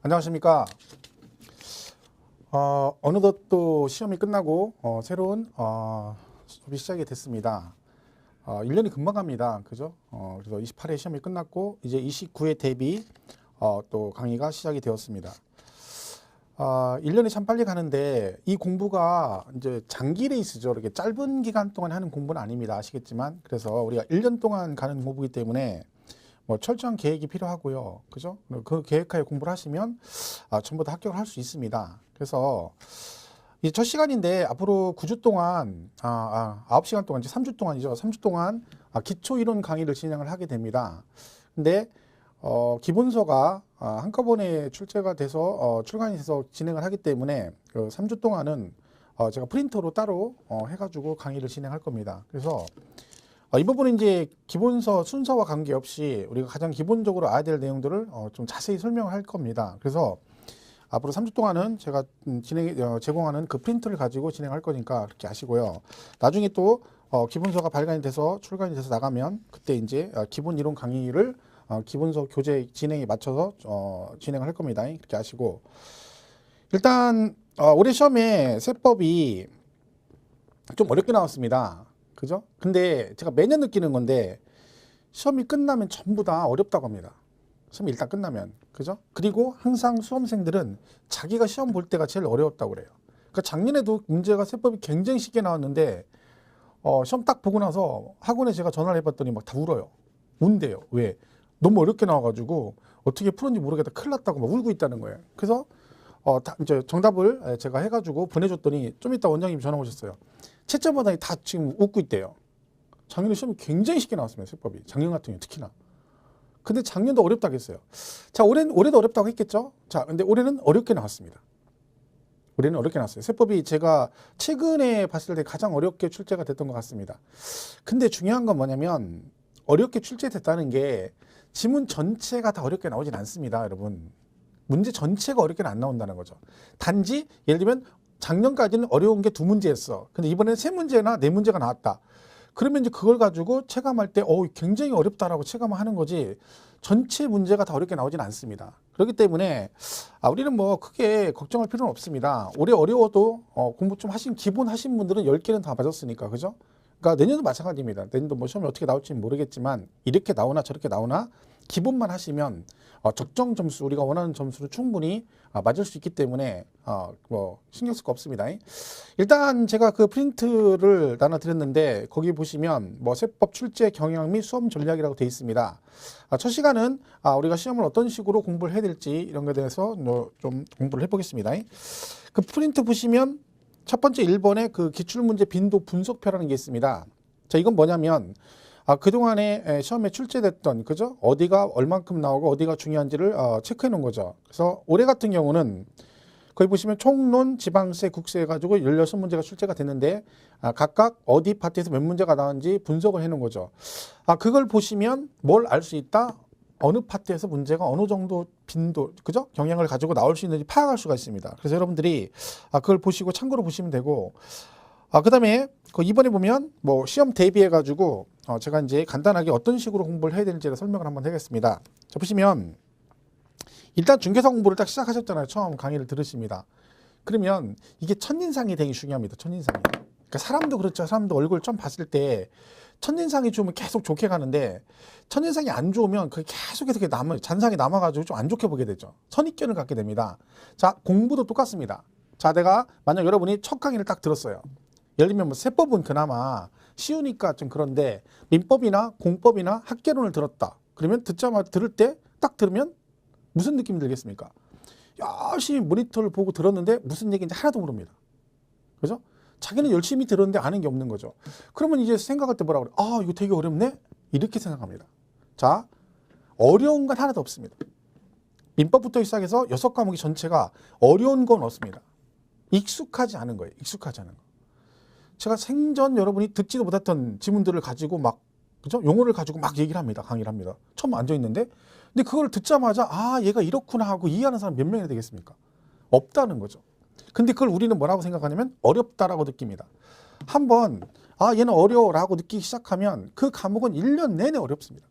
안녕하십니까. 어느덧 또 시험이 끝나고 새로운 수업이 시작이 됐습니다. 1년이 금방 갑니다. 그죠? 그래서 28회 시험이 끝났고 이제 29회 대비 또 강의가 시작이 되었습니다. 1년이 참 빨리 가는데 이 공부가 이제 장기 레이스죠. 이렇게 짧은 기간 동안 하는 공부는 아닙니다. 아시겠지만. 그래서 우리가 1년 동안 가는 공부이기 때문에 뭐 철저한 계획이 필요하고요. 그죠? 그 계획하에 공부를 하시면 전부 다 합격을 할 수 있습니다. 그래서 이제 첫 시간인데 앞으로 9주 동안 9시간 동안 이제 3주 동안이죠. 3주 동안 기초 이론 강의를 진행을 하게 됩니다. 근데 기본서가 한꺼번에 출제가 돼서 출간이 돼서 진행을 하기 때문에 그 3주 동안은 제가 프린터로 따로 해가지고 강의를 진행할 겁니다. 그래서 이 부분은 이제 기본서 순서와 관계없이 우리가 가장 기본적으로 알아야 될 내용들을 좀 자세히 설명을 할 겁니다. 그래서 앞으로 3주 동안은 제가 제공하는 그 프린트를 가지고 진행할 거니까 그렇게 아시고요. 나중에 또 기본서가 발간이 돼서 출간이 돼서 나가면 그때 이제 기본 이론 강의를 기본서 교재 진행에 맞춰서 진행을 할 겁니다. 그렇게 아시고 일단 올해 시험에 세법이 좀 어렵게 나왔습니다. 그죠? 근데 제가 매년 느끼는 건데 시험이 끝나면 전부 다 어렵다고 합니다. 시험이 일단 끝나면. 그죠? 그리고 항상 수험생들은 자기가 시험 볼 때가 제일 어려웠다고 그래요. 그러니까 작년에도 문제가 세법이 굉장히 쉽게 나왔는데 시험 딱 보고 나서 학원에 제가 전화를 해봤더니 막 다 울어요. 운대요. 왜? 너무 어렵게 나와가지고 어떻게 풀었는지 모르겠다. 큰일 났다고 막 울고 있다는 거예요. 그래서 이제 정답을 제가 해가지고 보내줬더니 좀 이따 원장님이 전화 오셨어요. 채점하다니 다 지금 웃고 있대요. 작년에 시험이 굉장히 쉽게 나왔습니다. 세법이. 작년 같은 경우 특히나. 근데 작년도 어렵다고 했어요. 자, 올해도 어렵다고 했겠죠? 자, 근데 올해는 어렵게 나왔습니다. 올해는 어렵게 나왔어요. 세법이 제가 최근에 봤을 때 가장 어렵게 출제가 됐던 것 같습니다. 근데 중요한 건 뭐냐면 어렵게 출제됐다는 게 지문 전체가 다 어렵게 나오진 않습니다, 여러분. 문제 전체가 어렵게는 안 나온다는 거죠. 단지 예를 들면 작년까지는 어려운 게 2문제였어. 근데 이번에는 3문제나 4문제가 나왔다. 그러면 이제 그걸 가지고 체감할 때 굉장히 어렵다라고 체감을 하는 거지 전체 문제가 다 어렵게 나오진 않습니다. 그렇기 때문에 우리는 뭐 크게 걱정할 필요는 없습니다. 올해 어려워도 공부 좀 기본 하신 분들은 10개는 다 맞았으니까. 그죠? 그러니까 내년도 마찬가지입니다. 내년도 뭐 시험이 어떻게 나올지는 모르겠지만 이렇게 나오나 저렇게 나오나 기본만 하시면 적정 점수, 우리가 원하는 점수를 충분히 맞을 수 있기 때문에 뭐 신경 쓸 거 없습니다. 일단 제가 그 프린트를 나눠드렸는데 거기 보시면 뭐 세법 출제 경향 및 수험 전략이라고 되어 있습니다. 첫 시간은 우리가 시험을 어떤 식으로 공부를 해야 될지 이런 것에 대해서 좀 공부를 해보겠습니다. 그 프린트 보시면 첫 번째 1번에 그 기출문제 빈도 분석표라는 게 있습니다. 자, 이건 뭐냐면 그동안에 시험에 출제됐던, 그죠? 어디가 얼만큼 나오고 어디가 중요한지를 체크해 놓은 거죠. 그래서 올해 같은 경우는 거기 보시면 총론, 지방세, 국세 해가지고 16문제가 출제가 됐는데 각각 어디 파트에서 몇 문제가 나왔는지 분석을 해 놓은 거죠. 그걸 보시면 뭘 알 수 있다? 어느 파트에서 문제가 어느 정도 빈도, 그죠? 경향을 가지고 나올 수 있는지 파악할 수가 있습니다. 그래서 여러분들이 그걸 보시고 참고로 보시면 되고, 그 다음에 그 이번에 보면 뭐 시험 대비해 가지고 제가 이제 간단하게 어떤 식으로 공부를 해야 되는지를 설명을 한번 하겠습니다. 자, 보시면 일단 중개사 공부를 딱 시작하셨잖아요. 처음 강의를 들으십니다. 그러면 이게 첫인상이 되게 중요합니다. 첫인상이. 그러니까 사람도 그렇죠. 사람도 얼굴 좀 봤을 때 첫인상이 좋으면 계속 좋게 가는데 첫인상이 안 좋으면 그게 계속해서 잔상이 남아가지고 좀 안 좋게 보게 되죠. 선입견을 갖게 됩니다. 자, 공부도 똑같습니다. 자, 내가 만약 여러분이 첫 강의를 딱 들었어요. 예를 들면 뭐 세법은 그나마 쉬우니까 좀 그런데 민법이나 공법이나 학개론을 들었다. 그러면 들을 때 딱 들으면 무슨 느낌이 들겠습니까? 열심히 모니터를 보고 들었는데 무슨 얘기인지 하나도 모릅니다. 그죠? 자기는 열심히 들었는데 아는 게 없는 거죠. 그러면 이제 생각할 때 뭐라 그래? 이거 되게 어렵네? 이렇게 생각합니다. 자, 어려운 건 하나도 없습니다. 민법부터 시작해서 6과목이 전체가 어려운 건 없습니다. 익숙하지 않은 거예요. 익숙하지 않은 거. 제가 생전 여러분이 듣지도 못했던 지문들을 가지고 그죠? 용어를 가지고 막 얘기를 합니다. 강의를 합니다. 처음 앉아있는데. 근데 그걸 듣자마자, 얘가 이렇구나 하고 이해하는 사람 몇 명이나 되겠습니까? 없다는 거죠. 근데 그걸 우리는 뭐라고 생각하냐면 어렵다라고 느낍니다. 한번, 얘는 어려워라고 느끼기 시작하면 그 과목은 1년 내내 어렵습니다.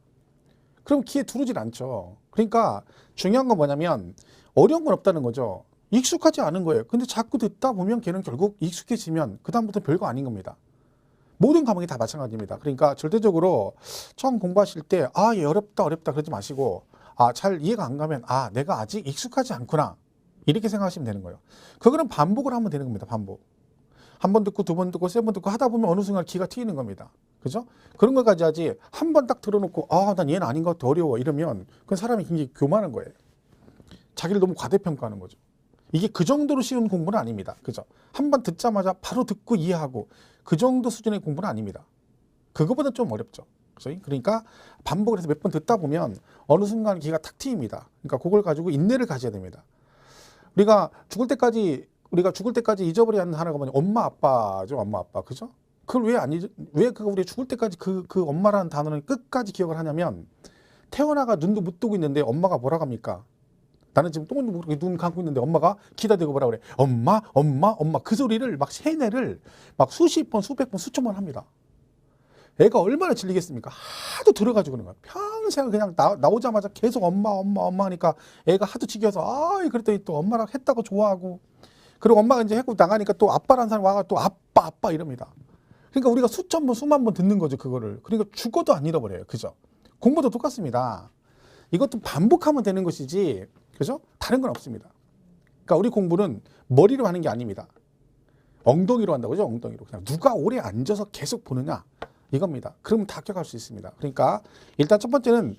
그럼 귀에 들어오질 않죠. 그러니까 중요한 건 뭐냐면 어려운 건 없다는 거죠. 익숙하지 않은 거예요. 근데 자꾸 듣다 보면 걔는 결국 익숙해지면 그다음부터 별거 아닌 겁니다. 모든 과목이 다 마찬가지입니다. 그러니까 절대적으로 처음 공부하실 때 얘 어렵다 그러지 마시고 잘 이해가 안 가면 내가 아직 익숙하지 않구나 이렇게 생각하시면 되는 거예요. 그거는 반복을 하면 되는 겁니다. 반복. 한 번 듣고 두 번 듣고 세 번 듣고 하다 보면 어느 순간 기가 튀는 겁니다. 그죠? 그런 것까지 하지 한 번 딱 들어놓고 난 얘는 아닌 것 같아 어려워 이러면 그건 사람이 굉장히 교만한 거예요. 자기를 너무 과대평가하는 거죠. 이게 그 정도로 쉬운 공부는 아닙니다. 그죠? 한 번 듣자마자 바로 듣고 이해하고 그 정도 수준의 공부는 아닙니다. 그거보다 좀 어렵죠. 그죠? 그러니까 반복을 해서 몇 번 듣다 보면 어느 순간 기가 탁 트입니다. 그러니까 그걸 가지고 인내를 가져야 됩니다. 우리가 죽을 때까지 잊어버려야 하는 하나가 뭐냐? 엄마 아빠죠. 엄마 아빠. 그죠? 그걸 왜 우리 죽을 때까지 그 엄마라는 단어는 끝까지 기억을 하냐면 태어나가 눈도 못 뜨고 있는데 엄마가 뭐라고 합니까? 나는 지금 똥도 못 뜨고 눈 감고 있는데 엄마가 기다 대고 뭐라 그래? 엄마 그 소리를 막 세뇌를 막 수십 번, 수백 번, 수천 번 합니다. 애가 얼마나 질리겠습니까? 하도 들어가지고 그런 거야. 평생 그냥 나오자마자 계속 엄마 하니까 애가 하도 지겨서 그랬더니 또 엄마랑 했다고 좋아하고 그리고 엄마가 이제 했고 나가니까 또 아빠라는 사람이 와가 또 아빠 이럽니다. 그러니까 우리가 수천 번, 수만 번 듣는 거죠, 그거를. 그러니까 죽어도 안 잃어버려요. 그죠? 공부도 똑같습니다. 이것도 반복하면 되는 것이지, 그죠? 다른 건 없습니다. 그러니까 우리 공부는 머리로 하는 게 아닙니다. 엉덩이로 한다고 그죠? 엉덩이로. 그냥 누가 오래 앉아서 계속 보느냐, 이겁니다. 그러면 다 합격할 수 있습니다. 그러니까 일단 첫 번째는,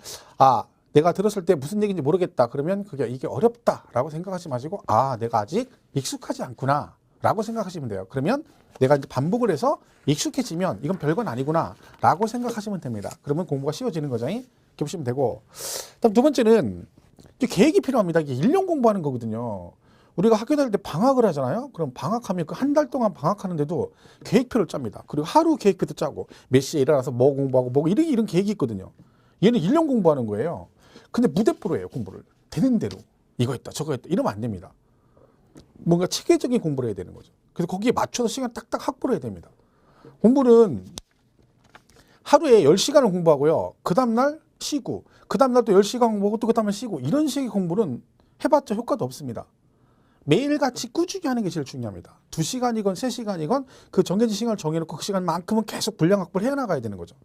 내가 들었을 때 무슨 얘기인지 모르겠다. 그러면 이게 어렵다라고 생각하지 마시고, 내가 아직 익숙하지 않구나. 라고 생각하시면 돼요. 그러면 내가 이제 반복을 해서 익숙해지면 이건 별건 아니구나. 라고 생각하시면 됩니다. 그러면 공부가 쉬워지는 거죠. 이렇게 보시면 되고. 다음 두 번째는 이제 계획이 필요합니다. 이게 1년 공부하는 거거든요. 우리가 학교 다닐 때 방학을 하잖아요. 그럼 방학하면 그 한 달 동안 방학하는데도 계획표를 짭니다. 그리고 하루 계획표도 짜고 몇 시에 일어나서 뭐 공부하고 뭐 이런 계획이 있거든요. 얘는 1년 공부하는 거예요. 근데 무대포로 해요. 공부를. 되는 대로. 이거 했다 저거 했다 이러면 안 됩니다. 뭔가 체계적인 공부를 해야 되는 거죠. 그래서 거기에 맞춰서 시간 딱딱 확보를 해야 됩니다. 공부는 하루에 10시간을 공부하고요. 그 다음날 쉬고 그 다음날 또 10시간 공부하고 또 그 다음날 쉬고 이런 식의 공부는 해봤자 효과도 없습니다. 매일같이 꾸준히 하는 게 제일 중요합니다. 2시간이건 3시간이건 그 정해진 시간을 정해놓고 그 시간만큼은 계속 분량 확보를 해나가야 되는 거죠.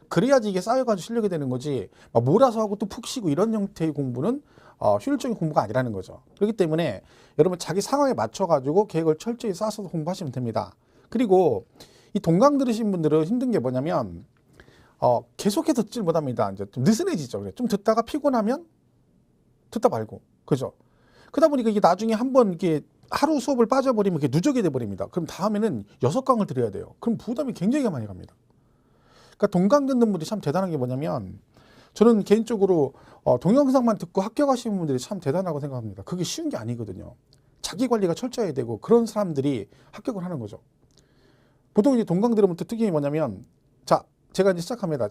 그래야지 이게 쌓여가지고 실력이 되는 거지 몰아서 하고 또 푹 쉬고 이런 형태의 공부는 효율적인 공부가 아니라는 거죠. 그렇기 때문에 여러분 자기 상황에 맞춰가지고 계획을 철저히 짜서 공부하시면 됩니다. 그리고 이 동강 들으신 분들은 힘든 게 뭐냐면 계속해서 듣질 못합니다. 이제 좀 느슨해지죠. 그래. 좀 듣다가 피곤하면 듣다 말고 그죠? 그러다 보니까 이게 나중에 한번 이게 하루 수업을 빠져버리면 이게 누적이 돼버립니다. 그럼 다음에는 6강을 들어야 돼요. 그럼 부담이 굉장히 많이 갑니다. 그러니까 동강 듣는 분들이 참 대단한 게 뭐냐면 저는 개인적으로 동영상만 듣고 합격하시는 분들이 참 대단하다고 생각합니다. 그게 쉬운 게 아니거든요. 자기 관리가 철저해야 되고 그런 사람들이 합격을 하는 거죠. 보통 이제 동강 들으면 또 특징이 뭐냐면 제가 이제 시작합니다.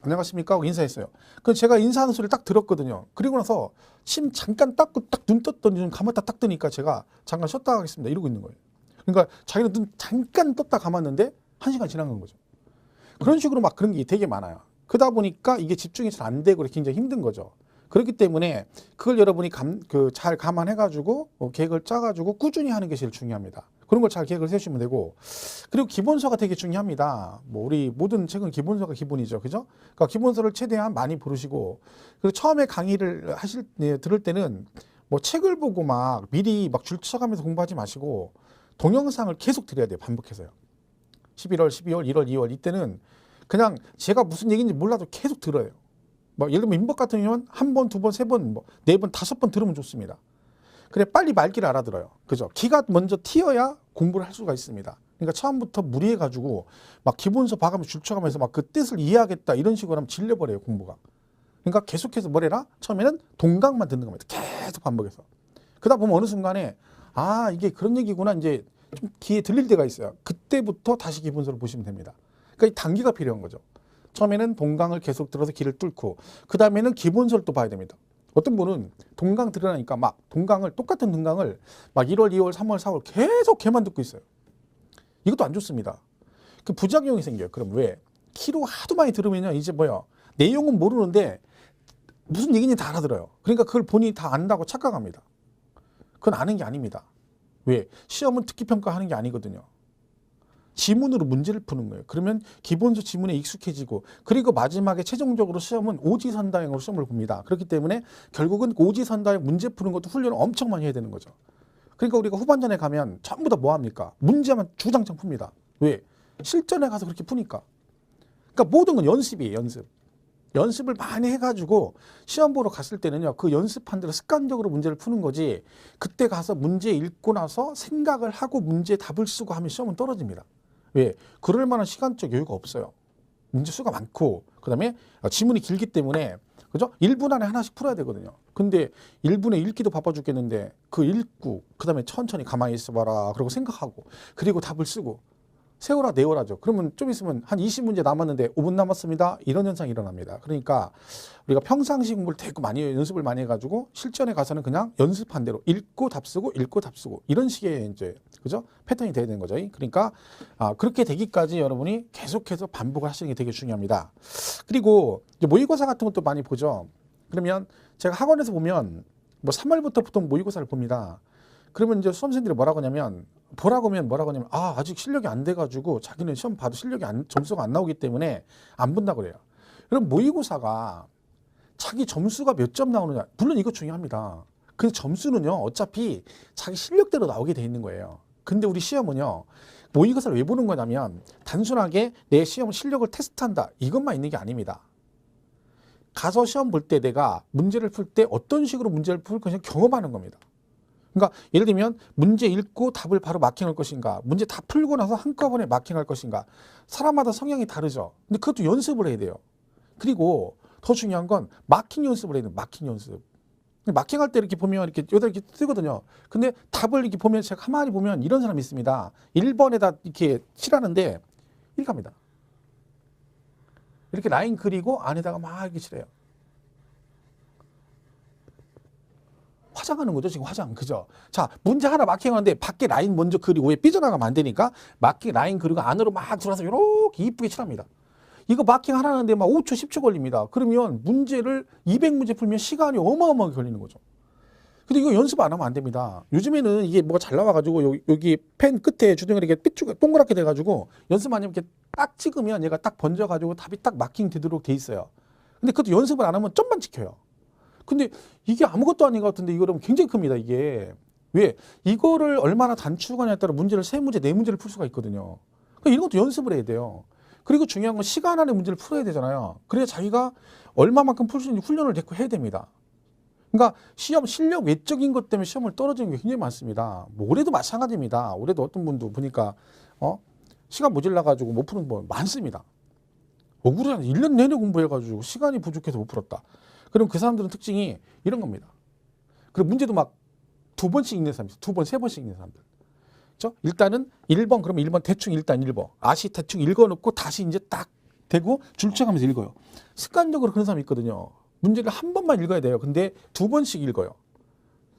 안녕하십니까 하고 인사했어요. 그럼 제가 인사하는 소리를 딱 들었거든요. 그리고 나서 심 잠깐 닦고 딱 눈 떴더니 눈 감았다 딱 뜨니까 제가 잠깐 쉬었다 가겠습니다. 이러고 있는 거예요. 그러니까 자기는 눈 잠깐 떴다 감았는데 1시간 지난 건 거죠. 그런 식으로 막 그런 게 되게 많아요. 그러다 보니까 이게 집중이 잘 안 되고 굉장히 힘든 거죠. 그렇기 때문에 그걸 여러분이 잘 감안해가지고 계획을 짜가지고 꾸준히 하는 게 제일 중요합니다. 그런 걸 잘 계획을 세우시면 되고 그리고 기본서가 되게 중요합니다. 우리 모든 책은 기본서가 기본이죠. 그죠? 그러니까 기본서를 최대한 많이 부르시고 그리고 처음에 강의를 들을 때는 책을 보고 막 미리 막 줄 쳐가면서 공부하지 마시고 동영상을 계속 들어야 돼요. 반복해서요. 11월, 12월, 1월, 2월 이때는 그냥 제가 무슨 얘기인지 몰라도 계속 들어요. 예를 들면 민법 같은 경우는 한 번, 두 번, 세 번, 4번, 5번 들으면 좋습니다. 그래 빨리 말귀를 알아들어요. 그죠? 기가 먼저 튀어야 공부를 할 수가 있습니다. 그러니까 처음부터 무리해가지고 막 기본서 봐가면서 줄쳐가면서 막 그 뜻을 이해하겠다 이런 식으로 하면 질려버려요 공부가. 그러니까 계속해서 뭘 해라? 처음에는 동강만 듣는 겁니다. 계속 반복해서. 그러다 보면 어느 순간에 이게 그런 얘기구나 이제 좀 귀에 들릴 때가 있어요. 그때부터 다시 기본서를 보시면 됩니다. 그러니까 이 단계가 필요한 거죠. 처음에는 동강을 계속 들어서 귀를 뚫고 그 다음에는 기본서를 또 봐야 됩니다. 어떤 분은 동강 들으라니까 막 똑같은 동강을 막 1월, 2월, 3월, 4월 계속 걔만 듣고 있어요. 이것도 안 좋습니다. 그 부작용이 생겨요. 그럼 왜? 키로 하도 많이 들으면요. 이제 내용은 모르는데 무슨 얘기인지 다 알아들어요. 그러니까 그걸 본인이 다 안다고 착각합니다. 그건 아는 게 아닙니다. 왜? 시험은 특기평가 하는 게 아니거든요. 지문으로 문제를 푸는 거예요. 그러면 기본서 지문에 익숙해지고, 그리고 마지막에 최종적으로 시험은 오지선다형으로 시험을 봅니다. 그렇기 때문에 결국은 오지선다형 문제 푸는 것도 훈련을 엄청 많이 해야 되는 거죠. 그러니까 우리가 후반전에 가면 전부 다 뭐 합니까? 문제만 주장창 풉니다. 왜? 실전에 가서 그렇게 푸니까. 그러니까 모든 건 연습이에요. 연습. 연습을 많이 해가지고 시험 보러 갔을 때는요, 그 연습한 대로 습관적으로 문제를 푸는 거지, 그때 가서 문제 읽고 나서 생각을 하고 문제 답을 쓰고 하면 시험은 떨어집니다. 왜? 그럴 만한 시간적 여유가 없어요. 문제 수가 많고, 그 다음에 지문이 길기 때문에, 그죠? 1분 안에 하나씩 풀어야 되거든요. 근데 1분에 읽기도 바빠 죽겠는데, 그 읽고, 그 다음에 천천히 가만히 있어봐라. 그리고 생각하고, 그리고 답을 쓰고, 세워라 내워라죠. 그러면 좀 있으면 한 20문제 남았는데 5분 남았습니다. 이런 현상이 일어납니다. 그러니까 우리가 평상시 공부를 되게 많이 연습을 많이 해가지고 실전에 가서는 그냥 연습한 대로 읽고 답 쓰고 읽고 답 쓰고 이런 식의 이제 그죠? 패턴이 돼야 되는 거죠. 그러니까 그렇게 되기까지 여러분이 계속해서 반복을 하시는 게 되게 중요합니다. 그리고 이제 모의고사 같은 것도 많이 보죠. 그러면 제가 학원에서 보면 뭐 3월부터 보통 모의고사를 봅니다. 그러면 이제 수험생들이 뭐라고 하냐면, 보라고 하면 뭐라고 하냐면, 아직 실력이 안 돼가지고 자기는 시험 봐도 점수가 안 나오기 때문에 안 본다고 그래요. 그럼 모의고사가 자기 점수가 몇 점 나오느냐, 물론 이거 중요합니다. 그 점수는요, 어차피 자기 실력대로 나오게 돼 있는 거예요. 근데 우리 시험은요, 모의고사를 왜 보는 거냐면 단순하게 내 시험 실력을 테스트한다, 이것만 있는 게 아닙니다. 가서 시험 볼 때 내가 문제를 풀 때 어떤 식으로 문제를 풀 것인가 경험하는 겁니다. 그러니까 예를 들면 문제 읽고 답을 바로 마킹할 것인가, 문제 다 풀고 나서 한꺼번에 마킹할 것인가, 사람마다 성향이 다르죠. 근데 그것도 연습을 해야 돼요. 그리고 더 중요한 건 마킹 연습을 해야 돼요. 마킹 연습. 마킹할 때 이렇게 보면 이렇게 여기다 이렇게 뜨거든요. 근데 답을 이렇게 보면, 제가 가만히 보면 이런 사람이 있습니다. 1번에다 이렇게 칠하는데 이렇게 합니다. 이렇게 라인 그리고 안에다가 막 이렇게 칠해요. 화장하는 거죠, 지금 화장. 그죠? 자, 문제 하나 마킹하는데 밖에 라인 먼저 그리고 왜 삐져나가면 안 되니까 마킹 라인 그리고 안으로 막 들어와서 이렇게 이쁘게 칠합니다. 이거 마킹 하나 하는데 막 5초, 10초 걸립니다. 그러면 문제를 200문제 풀면 시간이 어마어마하게 걸리는 거죠. 근데 이거 연습 안 하면 안 됩니다. 요즘에는 이게 뭐가 잘 나와가지고 여기 펜 끝에 주둥이가 이렇게 삐쭉 동그랗게 돼가지고 연습 안 하면 이렇게 딱 찍으면 얘가 딱 번져가지고 답이 딱 마킹 되도록 돼 있어요. 근데 그것도 연습을 안 하면 점만 찍혀요. 근데 이게 아무것도 아닌 것 같은데 이거는 굉장히 큽니다, 이게. 왜? 이거를 얼마나 단축하냐에 따라 문제를 3문제, 4문제를 풀 수가 있거든요. 그러니까 이런 것도 연습을 해야 돼요. 그리고 중요한 건 시간 안에 문제를 풀어야 되잖아요. 그래야 자기가 얼마만큼 풀 수 있는지 훈련을 됐고 해야 됩니다. 그러니까 시험 실력 외적인 것 때문에 시험을 떨어지는 게 굉장히 많습니다. 뭐 올해도 마찬가지입니다. 올해도 어떤 분도 보니까 시간 모질라가지고 못 푸는 분 많습니다. 억울하잖아. 1년 내내 공부해가지고 시간이 부족해서 못 풀었다. 그럼 그 사람들은 특징이 이런 겁니다. 그리고 문제도 막 2번씩 읽는 사람들, 2번, 3번씩 읽는 사람들. 그렇죠? 일단은 1번, 그러면 1번 대충 일단 읽어. 대충 읽어놓고 다시 이제 딱 대고 줄쳐가면서 읽어요. 습관적으로 그런 사람이 있거든요. 문제를 한 번만 읽어야 돼요. 근데 2번씩 읽어요.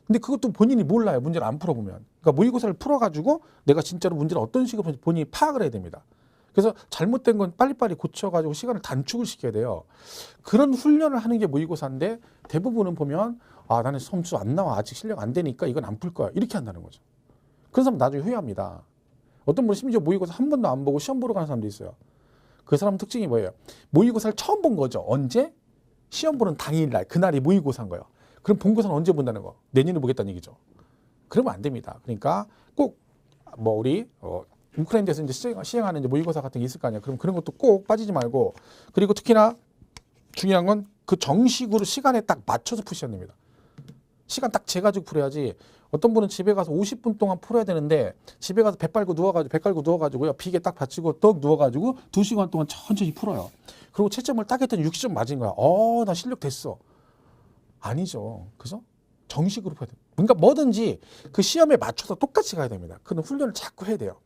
근데 그것도 본인이 몰라요. 문제를 안 풀어보면. 그러니까 모의고사를 풀어가지고 내가 진짜로 문제를 어떤 식으로 본인이 파악을 해야 됩니다. 그래서 잘못된 건 빨리빨리 고쳐가지고 시간을 단축을 시켜야 돼요. 그런 훈련을 하는 게 모의고사인데 대부분은 보면 나는 점수 안 나와. 아직 실력 안 되니까 이건 안 풀 거야. 이렇게 한다는 거죠. 그런 사람 나중에 후회합니다. 어떤 분은 심지어 모의고사 한 번도 안 보고 시험 보러 가는 사람도 있어요. 그 사람 특징이 뭐예요? 모의고사를 처음 본 거죠. 언제? 시험 보는 당일날. 그날이 모의고사인 거예요. 그럼 본고사는 언제 본다는 거? 내년에 보겠다는 얘기죠. 그러면 안 됩니다. 그러니까 꼭 우리 우크라이나에서 이제 시행하는 이제 모의고사 같은 게 있을 거 아니야. 그럼 그런 것도 꼭 빠지지 말고, 그리고 특히나 중요한 건 그 정식으로 시간에 딱 맞춰서 푸셔야 됩니다. 시간 딱 재가지고 풀어야지. 어떤 분은 집에 가서 50분 동안 풀어야 되는데 집에 가서 배 깔고 누워가지고요. 비계 딱 받치고 떡 누워가지고 2시간 동안 천천히 풀어요. 그리고 채점을 딱 했더니 60점 맞은 거야. 나 실력 됐어. 아니죠. 그죠? 정식으로 풀어야 돼요. 그러니까 뭐든지 그 시험에 맞춰서 똑같이 가야 됩니다. 그런 훈련을 자꾸 해야 돼요.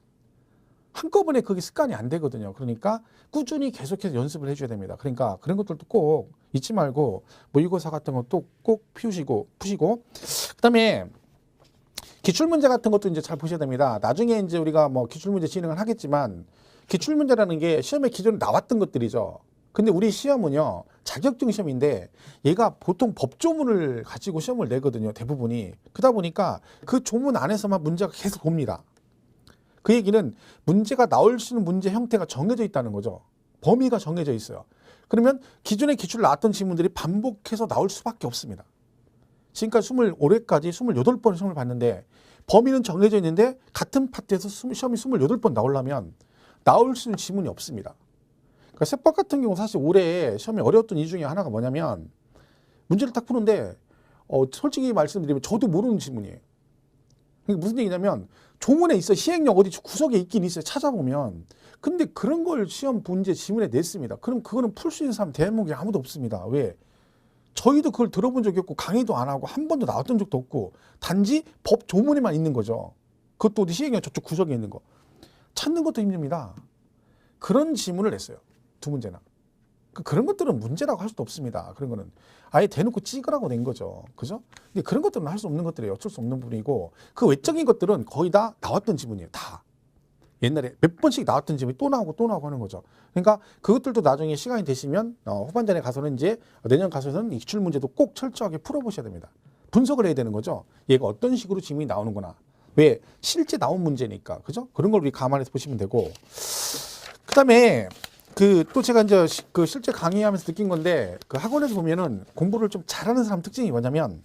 한꺼번에 그게 습관이 안 되거든요. 그러니까 꾸준히 계속해서 연습을 해줘야 됩니다. 그러니까 그런 것들도 꼭 잊지 말고 모의고사 같은 것도 꼭 푸시고 그다음에 기출문제 같은 것도 이제 잘 보셔야 됩니다. 나중에 이제 우리가 기출문제 진행을 하겠지만 기출문제라는 게 시험에 기존에 나왔던 것들이죠. 근데 우리 시험은요, 자격증 시험인데 얘가 보통 법조문을 가지고 시험을 내거든요, 대부분이. 그러다 보니까 그 조문 안에서만 문제가 계속 봅니다. 그 얘기는 문제가 나올 수 있는 문제 형태가 정해져 있다는 거죠. 범위가 정해져 있어요. 그러면 기존의 기출 나왔던 질문들이 반복해서 나올 수밖에 없습니다. 지금까지 올해까지 28번의 시험을 봤는데 범위는 정해져 있는데 같은 파트에서 시험이 28번 나오려면 나올 수 있는 지문이 없습니다. 그러니까 세법 같은 경우 사실 올해 시험이 어려웠던 이유 중에 하나가 뭐냐면 문제를 딱 푸는데 솔직히 말씀드리면 저도 모르는 지문이에요. 그러니까 무슨 얘기냐면 조문에 있어 시행령 어디 구석에 있긴 있어요. 찾아보면. 근데 그런 걸 시험 문제 지문에 냈습니다. 그럼 그거는 풀 수 있는 사람 대한민국에 아무도 없습니다. 왜? 저희도 그걸 들어본 적이 없고 강의도 안 하고 한 번도 나왔던 적도 없고 단지 법 조문에만 있는 거죠. 그것도 어디 시행령 저쪽 구석에 있는 거. 찾는 것도 힘듭니다. 그런 지문을 냈어요. 두 문제나. 그런 것들은 문제라고 할 수도 없습니다. 그런 거는 아예 대놓고 찍으라고 낸 거죠. 그죠? 근데 그런 것들은 할 수 없는 것들이에요. 어쩔 수 없는 부분이고 그 외적인 것들은 거의 다 나왔던 지문이에요. 다. 옛날에 몇 번씩 나왔던 지문이 또 나오고 또 나오고 하는 거죠. 그러니까 그것들도 나중에 시간이 되시면 후반전에 가서는 이제 내년 가서는 이 기출 문제도 꼭 철저하게 풀어보셔야 됩니다. 분석을 해야 되는 거죠. 얘가 어떤 식으로 지문이 나오는구나. 왜? 실제 나온 문제니까. 그죠? 그런 걸 우리 감안해서 보시면 되고. 그 다음에 또 제가 이제 실제 강의하면서 느낀 건데 그 학원에서 보면은 공부를 좀 잘하는 사람 특징이 뭐냐면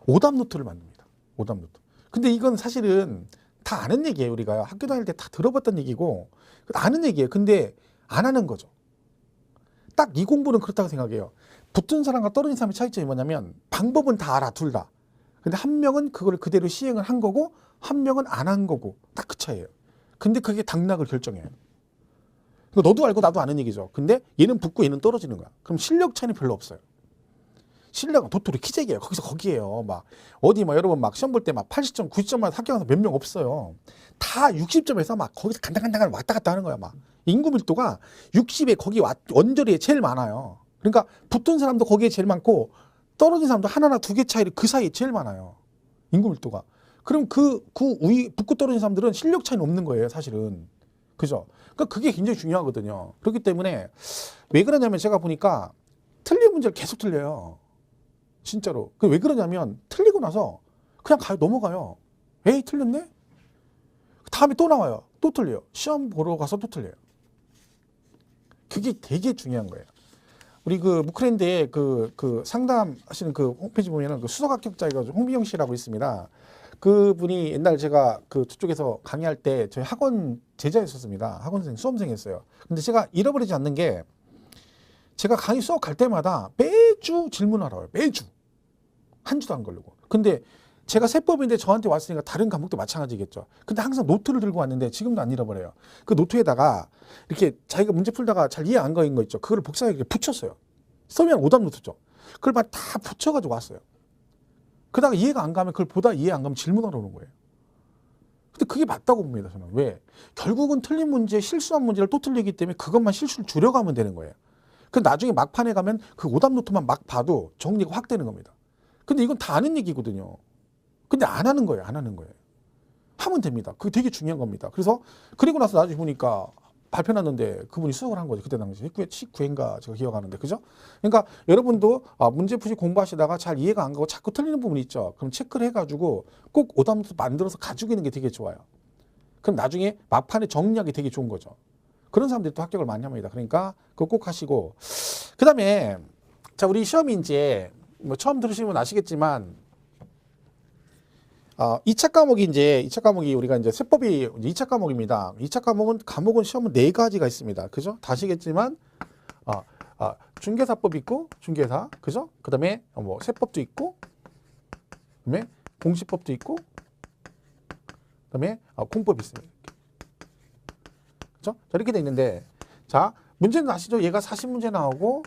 오답 노트를 만듭니다. 오답 노트. 근데 이건 사실은 다 아는 얘기예요. 우리가 학교 다닐 때 다 들어봤던 얘기고 아는 얘기예요. 근데 안 하는 거죠. 딱 이 공부는 그렇다고 생각해요. 붙은 사람과 떨어진 사람의 차이점이 뭐냐면 방법은 다 알아, 둘 다. 근데 한 명은 그걸 그대로 시행을 한 거고 한 명은 안 한 거고 딱 그 차이예요. 근데 그게 당락을 결정해요. 너도 알고 나도 아는 얘기죠. 근데 얘는 붙고 얘는 떨어지는 거야. 그럼 실력 차이는 별로 없어요. 실력은 도토리 키재기예요. 거기서 거기에요. 막 어디 막 여러분 막 시험 볼 때 막 80점, 90점만 합격해서 몇 명 없어요. 다 60점에서 막 거기서 간당간당 왔다 갔다 하는 거야. 막 인구 밀도가 60에 거기 언저리에 제일 많아요. 그러니까 붙은 사람도 거기에 제일 많고 떨어진 사람도 하나나 두 개 차이를 그 사이에 제일 많아요. 인구 밀도가. 그럼 그 붙고 떨어진 사람들은 실력 차이는 없는 거예요. 사실은. 그죠? 그러니까 그게 굉장히 중요하거든요. 그렇기 때문에 왜 그러냐면 제가 보니까 틀린 문제를 계속 틀려요. 진짜로. 왜 그러냐면 틀리고 나서 그냥 넘어가요. 에이 틀렸네? 다음에 또 나와요. 또 틀려요. 시험 보러 가서 또 틀려요. 그게 되게 중요한 거예요. 우리 무크랜드에 상담하시는 홈페이지 보면은 수석 합격자가 홍비영 씨라고 있습니다. 그분이 옛날 제가 저쪽에서 강의할 때 저희 학원 제자였었습니다. 학원생, 수험생이었어요. 근데 제가 잃어버리지 않는 게 제가 강의 수업 갈 때마다 매주 질문하러 와요. 매주. 한 주도 안 걸리고. 근데 제가 세법인데 저한테 왔으니까 다른 과목도 마찬가지겠죠. 근데 항상 노트를 들고 왔는데 지금도 안 잃어버려요. 그 노트에다가 이렇게 자기가 문제 풀다가 잘 이해 안 가는 거 있죠. 그걸 복사하게 이렇게 붙였어요. 써면 오답 노트죠. 그걸 막 다 붙여가지고 왔어요. 그러다가 이해가 안 가면 그걸 보다 이해 안 가면 질문하러 오는 거예요. 근데 그게 맞다고 봅니다. 저는. 왜? 결국은 틀린 문제, 실수한 문제를 또 틀리기 때문에 그것만 실수를 줄여가면 되는 거예요. 그 나중에 막판에 가면 그 오답 노트만 막 봐도 정리가 확 되는 겁니다. 근데 이건 다 아는 얘기거든요. 근데 안 하는 거예요. 안 하는 거예요. 하면 됩니다. 그게 되게 중요한 겁니다. 그리고 나서 나중에 보니까 발표 났는데 그분이 수석을 한 거죠. 그때 당시 19회인가 제가 기억하는데. 그죠? 그러니까 여러분도 문제 푸시 공부하시다가 잘 이해가 안 가고 자꾸 틀리는 부분이 있죠. 그럼 체크를 해가지고 꼭 오답노트 만들어서 가지고 있는 게 되게 좋아요. 그럼 나중에 막판에 정리하기 되게 좋은 거죠. 그런 사람들이 또 합격을 많이 합니다. 그러니까 그거 꼭 하시고. 그 다음에 자, 우리 시험이 이제 처음 들으시면 아시겠지만 2차 과목이 우리가 이제 세법이 2차 과목입니다. 2차 과목은 시험은 4가지가 있습니다. 그죠? 다 아시겠지만, 중개사법 있고, 중개사. 그죠? 그 다음에 세법도 있고, 그 다음에 공시법도 있고, 그 다음에 공법이 있습니다. 그죠? 자, 이렇게 돼 있는데, 자, 문제는 아시죠? 얘가 40문제 나오고,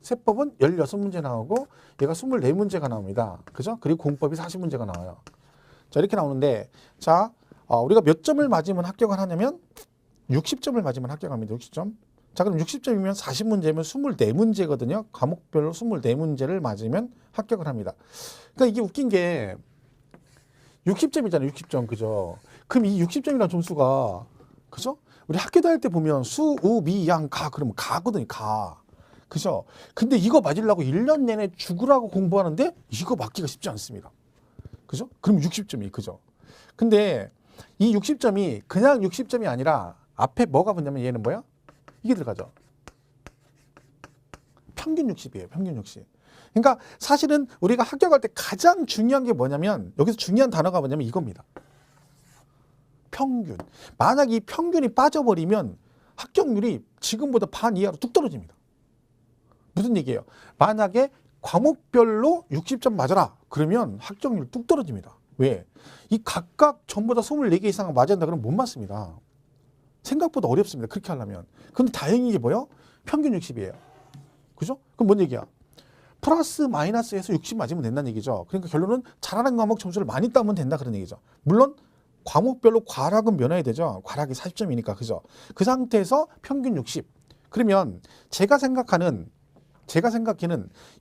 세법은 16문제 나오고, 얘가 24문제가 나옵니다. 그죠? 그리고 공법이 40문제가 나와요. 자, 이렇게 나오는데, 자, 우리가 몇 점을 맞으면 합격을 하냐면 60점을 맞으면 합격합니다. 60점. 자, 그럼 60점이면 40문제면 24문제거든요. 과목별로 24문제를 맞으면 합격을 합니다. 그러니까 이게 웃긴 게 60점이잖아요. 60점. 그죠? 그럼 이 60점이라는 점수가, 그죠? 우리 학교 다닐 때 보면 수, 우, 미, 양, 가 그러면 가거든요. 가. 그죠? 근데 이거 맞으려고 1년 내내 죽으라고 공부하는데 이거 맞기가 쉽지 않습니다. 그죠? 그럼 60점이 그죠? 근데 이 60점이 그냥 60점이 아니라 앞에 뭐가 붙냐면 얘는 뭐야? 이게 들어가죠. 평균 60이에요. 평균 60. 그러니까 사실은 우리가 합격할 때 가장 중요한 게 뭐냐면 여기서 중요한 단어가 뭐냐면 이겁니다. 평균. 만약 이 평균이 빠져버리면 합격률이 지금보다 반 이하로 뚝 떨어집니다. 무슨 얘기예요? 만약에 과목별로 60점 맞아라. 그러면 합격률 뚝 떨어집니다. 왜? 이 각각 전부 다 24개 이상 맞아야 한다 그러면 못 맞습니다. 생각보다 어렵습니다. 그렇게 하려면. 근데 다행히 이게 뭐예요? 평균 60이에요. 그죠? 그럼 뭔 얘기야? 플러스 마이너스에서 60 맞으면 된다는 얘기죠. 그러니까 결론은 잘하는 과목 점수를 많이 따면 된다 그런 얘기죠. 물론 과목별로 과락은 면해야 되죠. 과락이 40점이니까. 그죠? 그 상태에서 평균 60. 그러면 제가 생각하는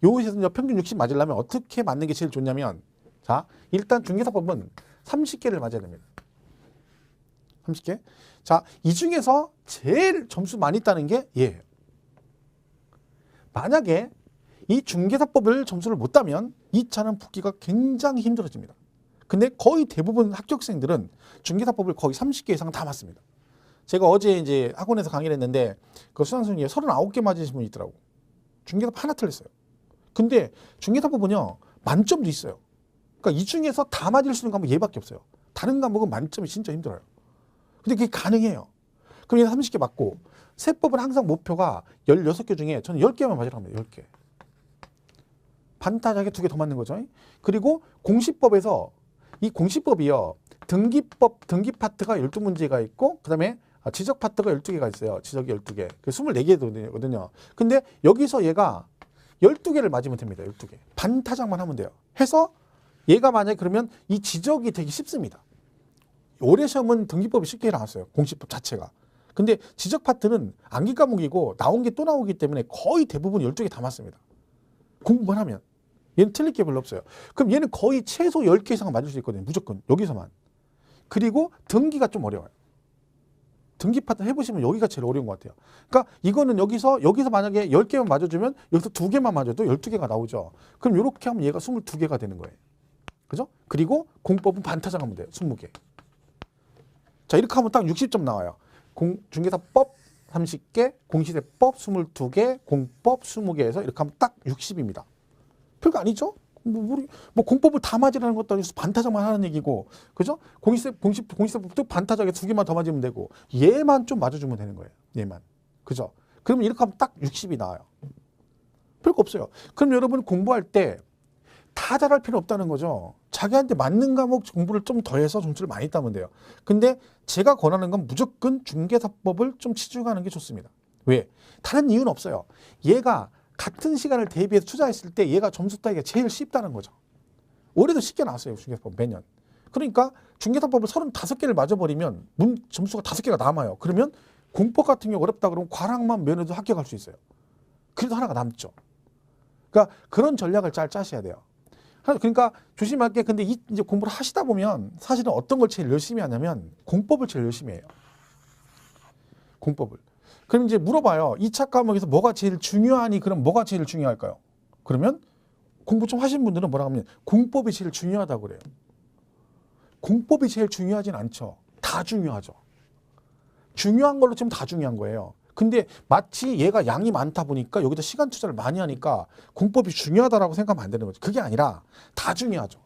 여기서 평균 60 맞으려면 어떻게 맞는 게 제일 좋냐면 자, 일단 중개사법은 30개를 맞아야 됩니다. 30개. 자, 이 중에서 제일 점수 많이 따는 게 얘예요. 만약에 이 중개사법을 점수를 못 따면 2차는 붙기가 굉장히 힘들어집니다. 근데 거의 대부분 합격생들은 중개사법을 거의 30개 이상 다 맞습니다. 제가 어제 이제 학원에서 강의를 했는데 그 수강생이 39개 맞으신 분이 있더라고. 중개사법 하나 틀렸어요. 근데 중개사법은요 만점도 있어요. 그러니까 이 중에서 다 맞을 수 있는 과목은 얘밖에 없어요. 다른 과목은 만점이 진짜 힘들어요. 근데 그게 가능해요. 그럼 얘는 30개 맞고 세법은 항상 목표가 16개 중에 저는 10개만 맞으라고 합니다. 10개. 반타작에 2개 더 맞는 거죠. 그리고 공시법에서 이 공시법이요. 등기 파트가 12문제가 있고 그다음에 지적 파트가 12개가 있어요. 지적이 12개. 그 24개거든요. 근데 여기서 얘가 12개를 맞으면 됩니다. 12개. 반타작만 하면 돼요. 해서 얘가 만약에 그러면 이 지적이 되게 쉽습니다. 올해 시험은 등기법이 쉽게 나왔어요. 공시법 자체가. 근데 지적 파트는 암기 과목이고 나온 게 또 나오기 때문에 거의 대부분 12개 다 맞습니다. 공부만 하면. 얘는 틀릴 게 별로 없어요. 그럼 얘는 거의 최소 10개 이상 맞을 수 있거든요. 무조건. 여기서만. 그리고 등기가 좀 어려워요. 등기 파트 해보시면 여기가 제일 어려운 것 같아요. 그러니까 이거는 여기서 만약에 10개만 맞아주면 여기서 2개만 맞아도 12개가 나오죠. 그럼 이렇게 하면 얘가 22개가 되는 거예요. 그죠? 그리고 공법은 반타작 하면 돼요. 20개. 자, 이렇게 하면 딱 60점 나와요. 중개사법 30개, 공시세법 22개, 공법 20개에서 이렇게 하면 딱 60입니다. 별거 아니죠? 뭐 공법을 다 맞으라는 것도 아니고 반타작만 하는 얘기고, 그죠? 공시세법도 반타작에 2개만 더 맞으면 되고, 얘만 좀 맞아주면 되는 거예요. 얘만. 그죠? 그러면 이렇게 하면 딱 60이 나와요. 별거 없어요. 그럼 여러분 공부할 때 다 잘할 필요 없다는 거죠. 자기한테 맞는 과목 공부를 좀 더 해서 점수를 많이 따면 돼요. 근데 제가 권하는 건 무조건 중개사법을 좀 치중하는 게 좋습니다. 왜? 다른 이유는 없어요. 얘가 같은 시간을 대비해서 투자했을 때 얘가 점수 따기가 제일 쉽다는 거죠. 올해도 쉽게 나왔어요. 중개사법 매년. 그러니까 중개사법을 35개를 맞아버리면 점수가 5개가 남아요. 그러면 공법 같은 경우 어렵다 그러면 과락만 면해도 합격할 수 있어요. 그래도 하나가 남죠. 그러니까 그런 전략을 잘 짜셔야 돼요. 그러니까 조심할 게 근데 이제 공부를 하시다 보면 사실은 어떤 걸 제일 열심히 하냐면 공법을 제일 열심히 해요. 공법을. 그럼 이제 물어봐요. 2차 과목에서 뭐가 제일 중요하니? 그럼 뭐가 제일 중요할까요? 그러면 공부 좀 하신 분들은 뭐라고 하면 공법이 제일 중요하다고 그래요. 공법이 제일 중요하진 않죠. 다 중요하죠. 중요한 걸로 치면 다 중요한 거예요. 근데 마치 얘가 양이 많다 보니까 여기다 시간 투자를 많이 하니까 공법이 중요하다라고 생각하면 안 되는 거죠. 그게 아니라 다 중요하죠.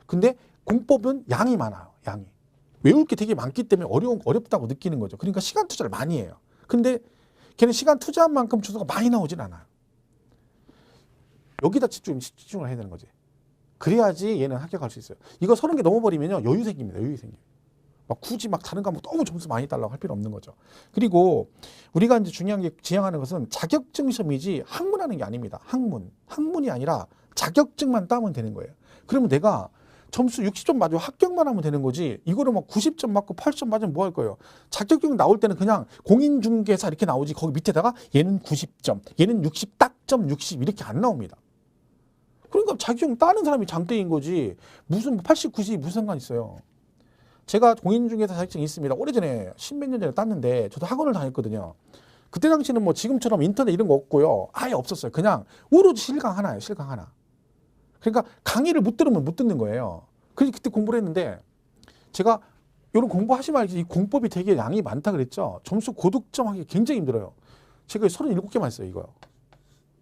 근데 공법은 양이 많아요. 양이. 외울 게 되게 많기 때문에 어렵다고 느끼는 거죠. 그러니까 시간 투자를 많이 해요. 근데 걔는 시간 투자한 만큼 주소가 많이 나오진 않아요. 여기다 집중을 해야 되는 거지. 그래야지 얘는 합격할 수 있어요. 이거 30개 넘어버리면요. 여유 생깁니다. 여유 생겨요. 막 굳이 막 다른 과목 너무 점수 많이 달라고 할 필요 없는 거죠. 그리고 우리가 이제 중요한 게 지향하는 것은 자격증 시험이지 학문하는 게 아닙니다. 학문이 아니라 자격증만 따면 되는 거예요. 그러면 내가 점수 60점 맞고 합격만 하면 되는 거지. 이거를 막 90점 맞고 80점 맞으면 뭐 할 거예요? 자격증 나올 때는 그냥 공인중개사 이렇게 나오지 거기 밑에다가 얘는 90점, 얘는 60 딱점 60 이렇게 안 나옵니다. 그러니까 자격증 따는 사람이 장땡인 거지. 무슨 80, 90 무슨 상관 있어요. 제가 공인중개사 자격증이 있습니다. 오래전에 십몇 년 전에 땄는데 저도 학원을 다녔거든요. 그때 당시는 뭐 지금처럼 인터넷 이런 거 없고요. 아예 없었어요. 그냥 오로지 실강 하나예요. 실강 하나. 그러니까 강의를 못 들으면 못 듣는 거예요. 그래서 그때 공부를 했는데 제가 이런 공부하시면 알겠지. 이 공법이 되게 양이 많다 그랬죠. 점수 고득점 하기 굉장히 힘들어요. 제가 37개만 했어요. 이거요.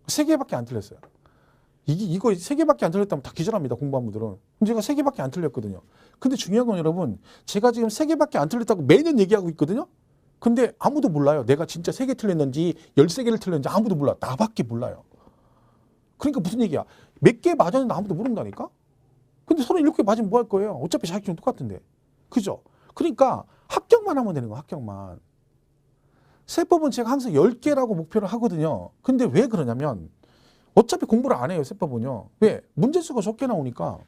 3개밖에 안 틀렸어요. 이거 3개밖에 안 틀렸다면 다 기절합니다. 공부한 분들은. 제가 3개밖에 안 틀렸거든요. 근데 중요한 건 여러분, 제가 지금 3개밖에 안 틀렸다고 매년 얘기하고 있거든요. 근데 아무도 몰라요. 내가 진짜 3개 틀렸는지 13개를 틀렸는지 아무도 몰라. 나밖에 몰라요. 그러니까 무슨 얘기야. 몇 개 맞았는데 아무도 모른다니까. 근데 37개 맞으면 뭐 할 거예요. 어차피 자격증 똑같은데. 그죠? 그러니까 합격만 하면 되는 거야. 합격만. 세법은 제가 항상 10개라고 목표를 하거든요. 근데 왜 그러냐면 어차피 공부를 안 해요. 세법은요. 왜? 문제수가 적게 나오니까.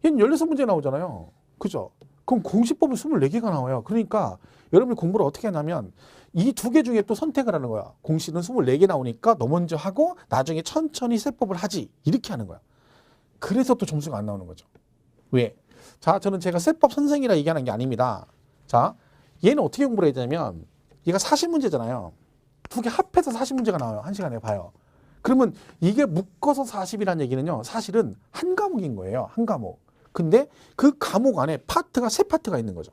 얘는 16문제 나오잖아요. 그죠? 그럼 공시법은 24개가 나와요. 그러니까 여러분이 공부를 어떻게 하냐면 이 2개 중에 또 선택을 하는 거야. 공시는 24개 나오니까 너 먼저 하고 나중에 천천히 세법을 하지. 이렇게 하는 거야. 그래서 또 점수가 안 나오는 거죠. 왜? 자, 저는 제가 세법 선생이라 얘기하는 게 아닙니다. 자, 얘는 어떻게 공부를 해야 되냐면 얘가 40문제잖아요. 2개 합해서 40문제가 나와요. 1시간에 봐요. 그러면 이게 묶어서 40이라는 얘기는요. 사실은 한 과목인 거예요. 한 과목. 근데 그 과목 안에 파트가 3파트가 있는 거죠.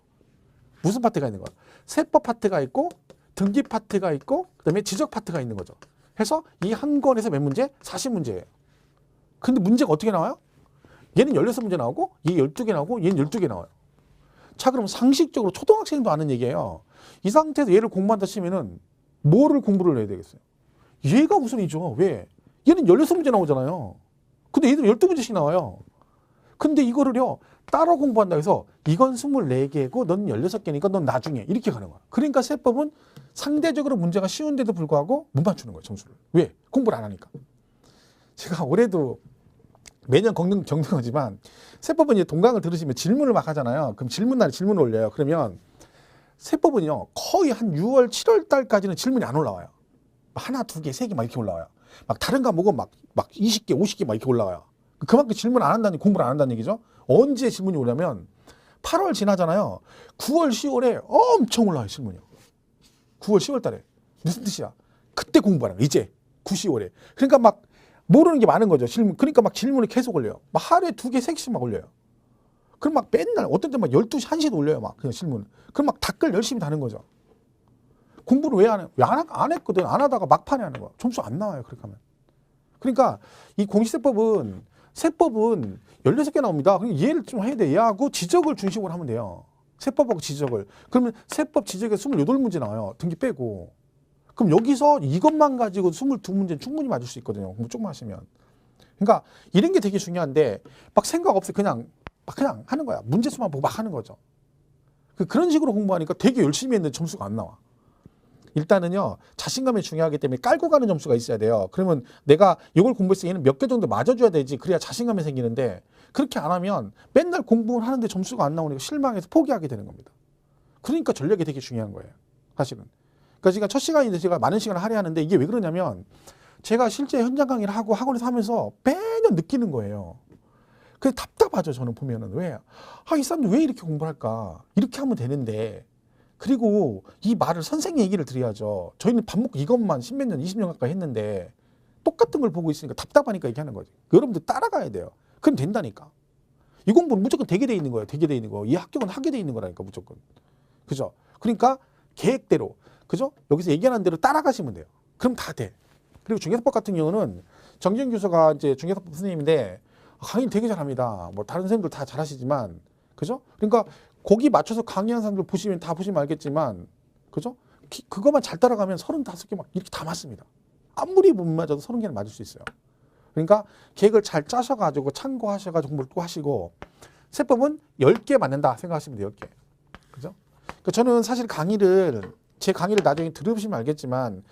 무슨 파트가 있는 거야? 세법 파트가 있고 등기 파트가 있고 그다음에 지적 파트가 있는 거죠. 해서 이 한 권에서 몇 문제? 40문제예요. 근데 문제가 어떻게 나와요? 얘는 16문제 나오고 얘 12개 나오고 얘는 12개 나와요. 자, 그럼 상식적으로 초등학생도 아는 얘기예요. 이 상태에서 얘를 공부한다 치면은 뭐를 공부를 해야 되겠어요? 얘가 우선이죠. 왜? 얘는 16문제 나오잖아요. 근데 얘들 12문제씩 나와요. 근데 이거를요, 따로 공부한다 해서 이건 24개고 넌 16개니까 넌 나중에 이렇게 가는 거야. 그러니까 세법은 상대적으로 문제가 쉬운데도 불구하고 못 맞추는 거예요, 점수를. 왜? 공부를 안 하니까. 제가 올해도 매년 경등하지만 세법은 이제 동강을 들으시면 질문을 막 하잖아요. 그럼 질문날에 질문을 올려요. 그러면 세법은요, 거의 한 6월, 7월 달까지는 질문이 안 올라와요. 하나, 2개, 3개 막 이렇게 올라와요. 막 다른 과목은 막 20개, 50개 막 이렇게 올라와요. 그만큼 질문 안 한다는, 공부를 안 한다는 얘기죠. 언제 질문이 오냐면 8월 지나잖아요. 9월, 10월에 엄청 올라와요, 질문이요. 9월, 10월 달에. 무슨 뜻이야? 그때 공부하는 거, 이제. 9, 10월에. 그러니까 막 모르는 게 많은 거죠. 질문. 그러니까 막 질문을 계속 올려요. 막 하루에 2개, 3개씩 막 올려요. 그럼 막 맨날 어떤 때 막 12시, 1시도 올려요. 막 그냥 질문. 그럼 막 댓글 열심히 다는 거죠. 공부를 왜 안 해? 왜 안 했거든. 안 하다가 막판에 하는 거야. 점수 안 나와요. 그렇게 하면. 그러니까 이 공시세법은 세법은 16개 나옵니다. 그럼 이해를 좀 해야 돼. 얘하고 지적을 중심으로 하면 돼요. 세법하고 지적을. 그러면 세법 지적에 28문제 나와요. 등기 빼고. 그럼 여기서 이것만 가지고 22문제는 충분히 맞을 수 있거든요. 공부 조금만 하시면. 그러니까 이런 게 되게 중요한데 막 생각 없이 그냥 하는 거야. 문제수만 보고 막 하는 거죠. 그런 식으로 공부하니까 되게 열심히 했는데 점수가 안 나와. 일단은요, 자신감이 중요하기 때문에 깔고 가는 점수가 있어야 돼요. 그러면 내가 이걸 공부했을 때 얘는 몇 개 정도 맞아줘야 되지. 그래야 자신감이 생기는데 그렇게 안 하면 맨날 공부를 하는데 점수가 안 나오니까 실망해서 포기하게 되는 겁니다. 그러니까 전략이 되게 중요한 거예요. 사실은. 그러니까 제가 첫 시간인데 제가 많은 시간을 할애하는데 이게 왜 그러냐면 제가 실제 현장 강의를 하고 학원에서 하면서 매년 느끼는 거예요. 그게 답답하죠. 저는 보면은. 왜? 이 사람들 왜 이렇게 공부를 할까? 이렇게 하면 되는데. 그리고 이 말을 선생님 얘기를 드려야죠. 저희는 밥 먹고 이것만 10몇 년, 20년 가까이 했는데 똑같은 걸 보고 있으니까 답답하니까 얘기하는 거지. 여러분들 따라가야 돼요. 그럼 된다니까. 이 공부는 무조건 되게 돼 있는 거예요. 되게 돼 있는 거. 이 합격은 하게 돼 있는 거라니까 무조건. 그죠? 그러니까 계획대로, 그죠? 여기서 얘기하는 대로 따라가시면 돼요. 그럼 다 돼. 그리고 중개사법 같은 경우는 정지영 교수가 이제 중개사법 선생님인데 강의 되게 잘합니다. 뭐 다른 선생님들 다 잘하시지만, 그죠? 그러니까 거기 맞춰서 강의한 사람들 보시면 다 보시면 알겠지만, 그죠? 그것만 잘 따라가면 35개 막 이렇게 다 맞습니다. 아무리 못 맞아도 30개는 맞을 수 있어요. 그러니까 계획을 잘 짜셔가지고 참고하셔가지고 공부를 또 하시고, 세법은 10개 맞는다 생각하시면 돼요. 10개. 그죠? 그러니까 저는 사실 제 강의를 나중에 들으시면 알겠지만,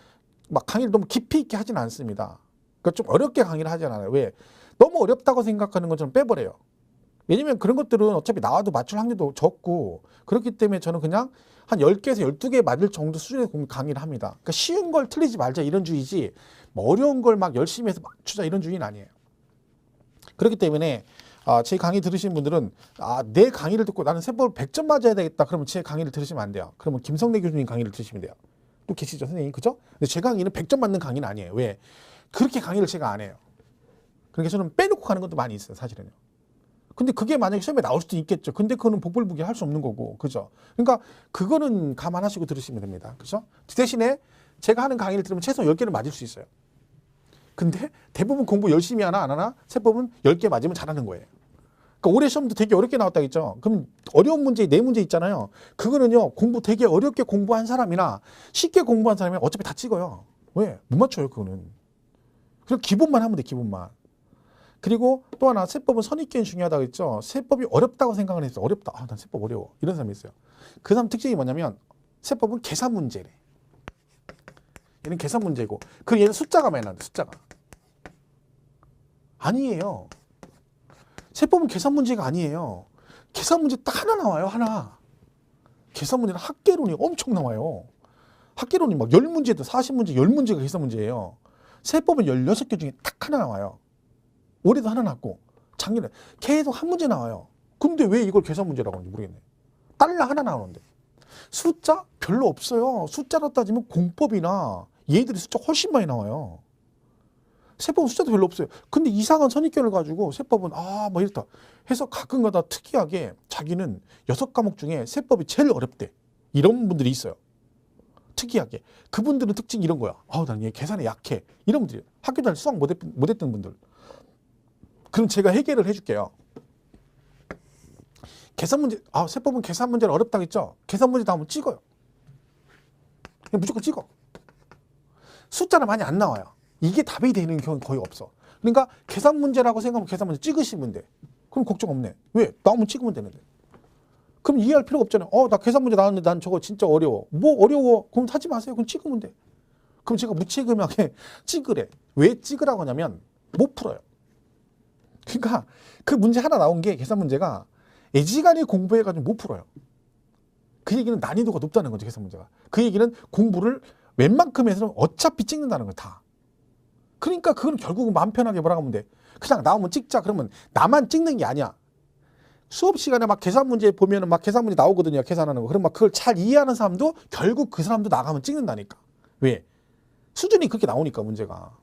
막 강의를 너무 깊이 있게 하진 않습니다. 그러니까 좀 어렵게 강의를 하진 않아요. 왜? 너무 어렵다고 생각하는 건 저는 빼버려요. 왜냐면 그런 것들은 어차피 나와도 맞출 확률도 적고 그렇기 때문에 저는 그냥 한 10개에서 12개 맞을 정도 수준의 강의를 합니다. 그러니까 쉬운 걸 틀리지 말자 이런 주의지 뭐 어려운 걸 막 열심히 해서 맞추자 이런 주의는 아니에요. 그렇기 때문에 제 강의 들으신 분들은 내 강의를 듣고 나는 세법을 100점 맞아야 되겠다. 그러면 제 강의를 들으시면 안 돼요. 그러면 김성대 교수님 강의를 들으시면 돼요. 또 계시죠, 선생님, 그죠? 근데 제 강의는 100점 맞는 강의는 아니에요. 왜? 그렇게 강의를 제가 안 해요. 그러니까 저는 빼놓고 가는 것도 많이 있어요, 사실은요. 근데 그게 만약에 시험에 나올 수도 있겠죠. 근데 그거는 복불복이 할 수 없는 거고, 그죠? 그러니까 그거는 감안하시고 들으시면 됩니다, 그죠? 대신에 제가 하는 강의를 들으면 최소 10개는 맞을 수 있어요. 근데 대부분 공부 열심히 하나 안 하나? 세법은 10개 맞으면 잘하는 거예요. 그러니까 올해 시험도 되게 어렵게 나왔다 했죠. 그럼 어려운 문제, 4문제 있잖아요. 그거는요, 공부 되게 어렵게 공부한 사람이나 쉽게 공부한 사람이 어차피 다 찍어요. 왜? 못 맞춰요, 그거는. 그냥 기본만 하면 돼, 기본만. 그리고 또 하나, 세법은 선입견이 중요하다고 했죠. 세법이 어렵다고 생각을 했어. 어렵다. 난 세법 어려워. 이런 사람이 있어요. 그 사람 특징이 뭐냐면 세법은 계산 문제래. 얘는 계산 문제고, 얘는 숫자가 많이 나는데, 숫자가. 아니에요. 세법은 계산 문제가 아니에요. 계산 문제 딱 하나 나와요, 하나. 계산 문제는 학계론이 엄청 나와요. 학계론이 막 10문제도 40문제, 10문제가 계산 문제예요. 세법은 16개 중에 딱 하나 나와요. 올해도 하나 났고 작년에 계속 한 문제 나와요. 근데 왜 이걸 계산 문제라고 하는지 모르겠네. 달러 하나 나오는데. 숫자 별로 없어요. 숫자로 따지면 공법이나 얘들이 숫자 훨씬 많이 나와요. 세법은 숫자도 별로 없어요. 근데 이상한 선입견을 가지고 세법은 뭐 이렇다 해서 가끔가다 특이하게 자기는 6과목 중에 세법이 제일 어렵대. 이런 분들이 있어요. 특이하게. 그분들은 특징이 이런 거야. 난 얘 계산에 약해. 이런 분들이 학교 다닐 수학 못했던 분들. 그럼 제가 해결을 해줄게요. 계산 문제, 세법은 계산 문제는 어렵다고 했죠? 계산 문제 나오면 찍어요. 그냥 무조건 찍어. 숫자는 많이 안 나와요. 이게 답이 되는 경우는 거의 없어. 그러니까 계산 문제라고 생각하면 계산 문제 찍으시면 돼. 그럼 걱정 없네. 왜? 나오면 찍으면 되는데. 그럼 이해할 필요가 없잖아요. 나 계산 문제 나왔는데 난 저거 진짜 어려워. 뭐 어려워? 그럼 하지 마세요. 그럼 찍으면 돼. 그럼 제가 무책임하게 찍으래. 왜 찍으라고 하냐면 못 풀어요. 그러니까 그 문제 하나 나온 게 계산 문제가 애지간히 공부해가지고 못 풀어요. 그 얘기는 난이도가 높다는 거죠, 계산 문제가. 그 얘기는 공부를 웬만큼 해서는 어차피 찍는다는 거야, 다. 그러니까 그건 결국은 마음 편하게 뭐라고 하면 돼. 그냥 나오면 찍자. 그러면 나만 찍는 게 아니야. 수업 시간에 막 계산 문제 보면은 막 계산 문제 나오거든요, 계산하는 거. 그럼 막 그걸 잘 이해하는 사람도 결국 그 사람도 나가면 찍는다니까. 왜? 수준이 그렇게 나오니까 문제가.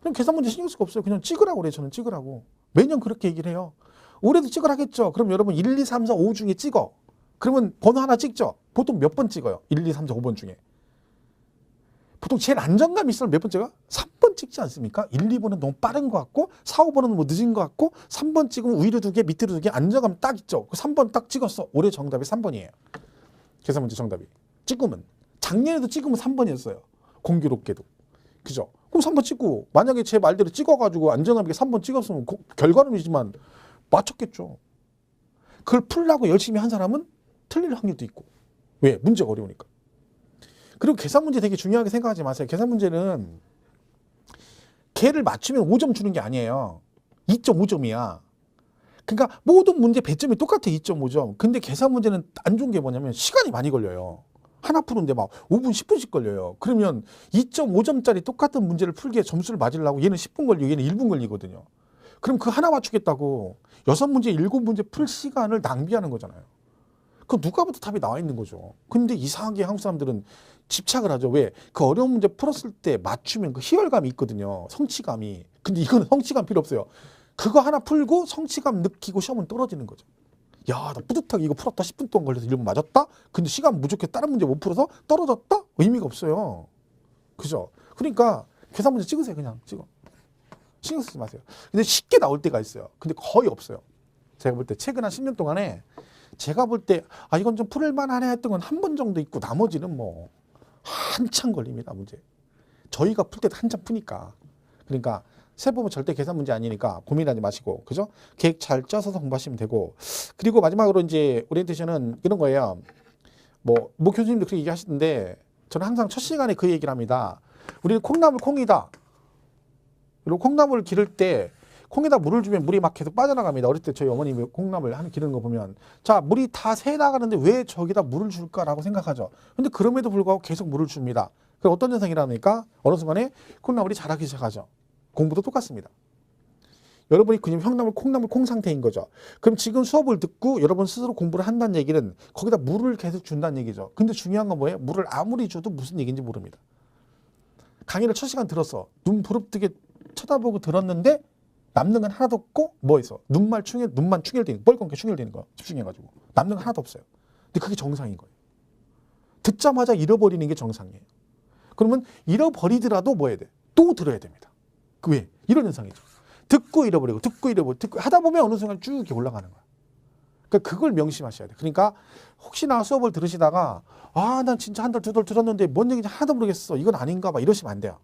그럼 계산 문제 신경 쓸 거 없어요. 그냥 찍으라고 그래요. 저는 찍으라고. 매년 그렇게 얘기를 해요. 올해도 찍으라겠죠. 그럼 여러분 1, 2, 3, 4, 5 중에 찍어. 그러면 번호 하나 찍죠. 보통 몇 번 찍어요? 1, 2, 3, 4, 5번 중에. 보통 제일 안정감 있으면 몇 번 찍어요? 3번 찍지 않습니까? 1, 2번은 너무 빠른 것 같고 4, 5번은 뭐 늦은 것 같고 3번 찍으면 위로 2개 밑으로 2개 안정감 딱 있죠. 그 3번 딱 찍었어. 올해 정답이 3번이에요. 계산 문제 정답이. 찍으면. 작년에도 찍으면 3번이었어요. 공교롭게도. 그죠? 그럼 3번 찍고 만약에 제 말대로 찍어가지고 안정감 있게 3번 찍었으면 결과론이지만 맞췄겠죠. 그걸 풀려고 열심히 한 사람은 틀릴 확률도 있고. 왜? 문제가 어려우니까. 그리고 계산 문제 되게 중요하게 생각하지 마세요. 계산 문제는 걔를 맞추면 5점 주는 게 아니에요. 2.5점이야. 그러니까 모든 문제 배점이 똑같아, 2.5점. 근데 계산 문제는 안 좋은 게 뭐냐면 시간이 많이 걸려요. 하나 푸는데 막 5분, 10분씩 걸려요. 그러면 2.5점짜리 똑같은 문제를 풀기에 점수를 맞으려고 얘는 10분 걸리고 얘는 1분 걸리거든요. 그럼 그 하나 맞추겠다고 6문제, 7문제 풀 시간을 낭비하는 거잖아요. 그 누가 봐도 답이 나와 있는 거죠. 근데 이상하게 한국 사람들은 집착을 하죠. 왜? 그 어려운 문제 풀었을 때 맞추면 그 희열감이 있거든요. 성취감이. 근데 이거는 성취감 필요 없어요. 그거 하나 풀고 성취감 느끼고 시험은 떨어지는 거죠. 야, 나 뿌듯하게 이거 풀었다. 10분 동안 걸려서 1분 맞았다? 근데 시간 부족해 다른 문제 못 풀어서 떨어졌다? 의미가 없어요. 그죠? 그러니까 계산 문제 찍으세요. 그냥 찍어. 신경 쓰지 마세요. 근데 쉽게 나올 때가 있어요. 근데 거의 없어요. 제가 볼 때 최근 한 10년 동안에 제가 볼 때 이건 좀 풀을만하네 했던 건 한 번 정도 있고 나머지는 뭐 한참 걸립니다. 문제. 저희가 풀 때도 한참 푸니까. 그러니까 세법은 절대 계산 문제 아니니까 고민하지 마시고, 그죠? 계획 잘 짜서 공부하시면 되고. 그리고 마지막으로 이제 오리엔테이션은 이런 거예요. 뭐 교수님도 그렇게 얘기하시던데 저는 항상 첫 시간에 그 얘기를 합니다. 우리는 콩나물 콩이다. 그리고 콩나물을 기를 때 콩에다 물을 주면 물이 막 계속 빠져나갑니다. 어릴 때 저희 어머님이 콩나물 하는 기르는 거 보면 자, 물이 다 새 나가는데 왜 저기다 물을 줄까라고 생각하죠. 근데 그럼에도 불구하고 계속 물을 줍니다. 그럼 어떤 현상이라니까 어느 순간에 콩나물이 자라기 시작하죠. 공부도 똑같습니다. 여러분이 그냥 형나물 콩나물 콩 상태인 거죠. 그럼 지금 수업을 듣고 여러분 스스로 공부를 한다는 얘기는 거기다 물을 계속 준다는 얘기죠. 근데 중요한 건 뭐예요? 물을 아무리 줘도 무슨 얘기인지 모릅니다. 강의를 첫 시간 들었어. 눈 부릅뜨게 쳐다보고 들었는데 남는 건 하나도 없고 뭐 있어? 눈만 충혈되는, 뻘겋게 충혈되는 거야. 집중해가지고. 남는 건 하나도 없어요. 근데 그게 정상인 거예요. 듣자마자 잃어버리는 게 정상이에요. 그러면 잃어버리더라도 뭐 해야 돼? 또 들어야 됩니다. 그 왜? 이런 현상이죠. 듣고 잃어버리고 듣고 하다 보면 어느 순간 쭉 이렇게 올라가는 거야. 그러니까 그걸 명심하셔야 돼. 그러니까 혹시나 수업을 들으시다가 난 진짜 한 달, 두 달 들었는데 뭔 얘기인지 하나도 모르겠어. 이건 아닌가 봐. 이러시면 안 돼요.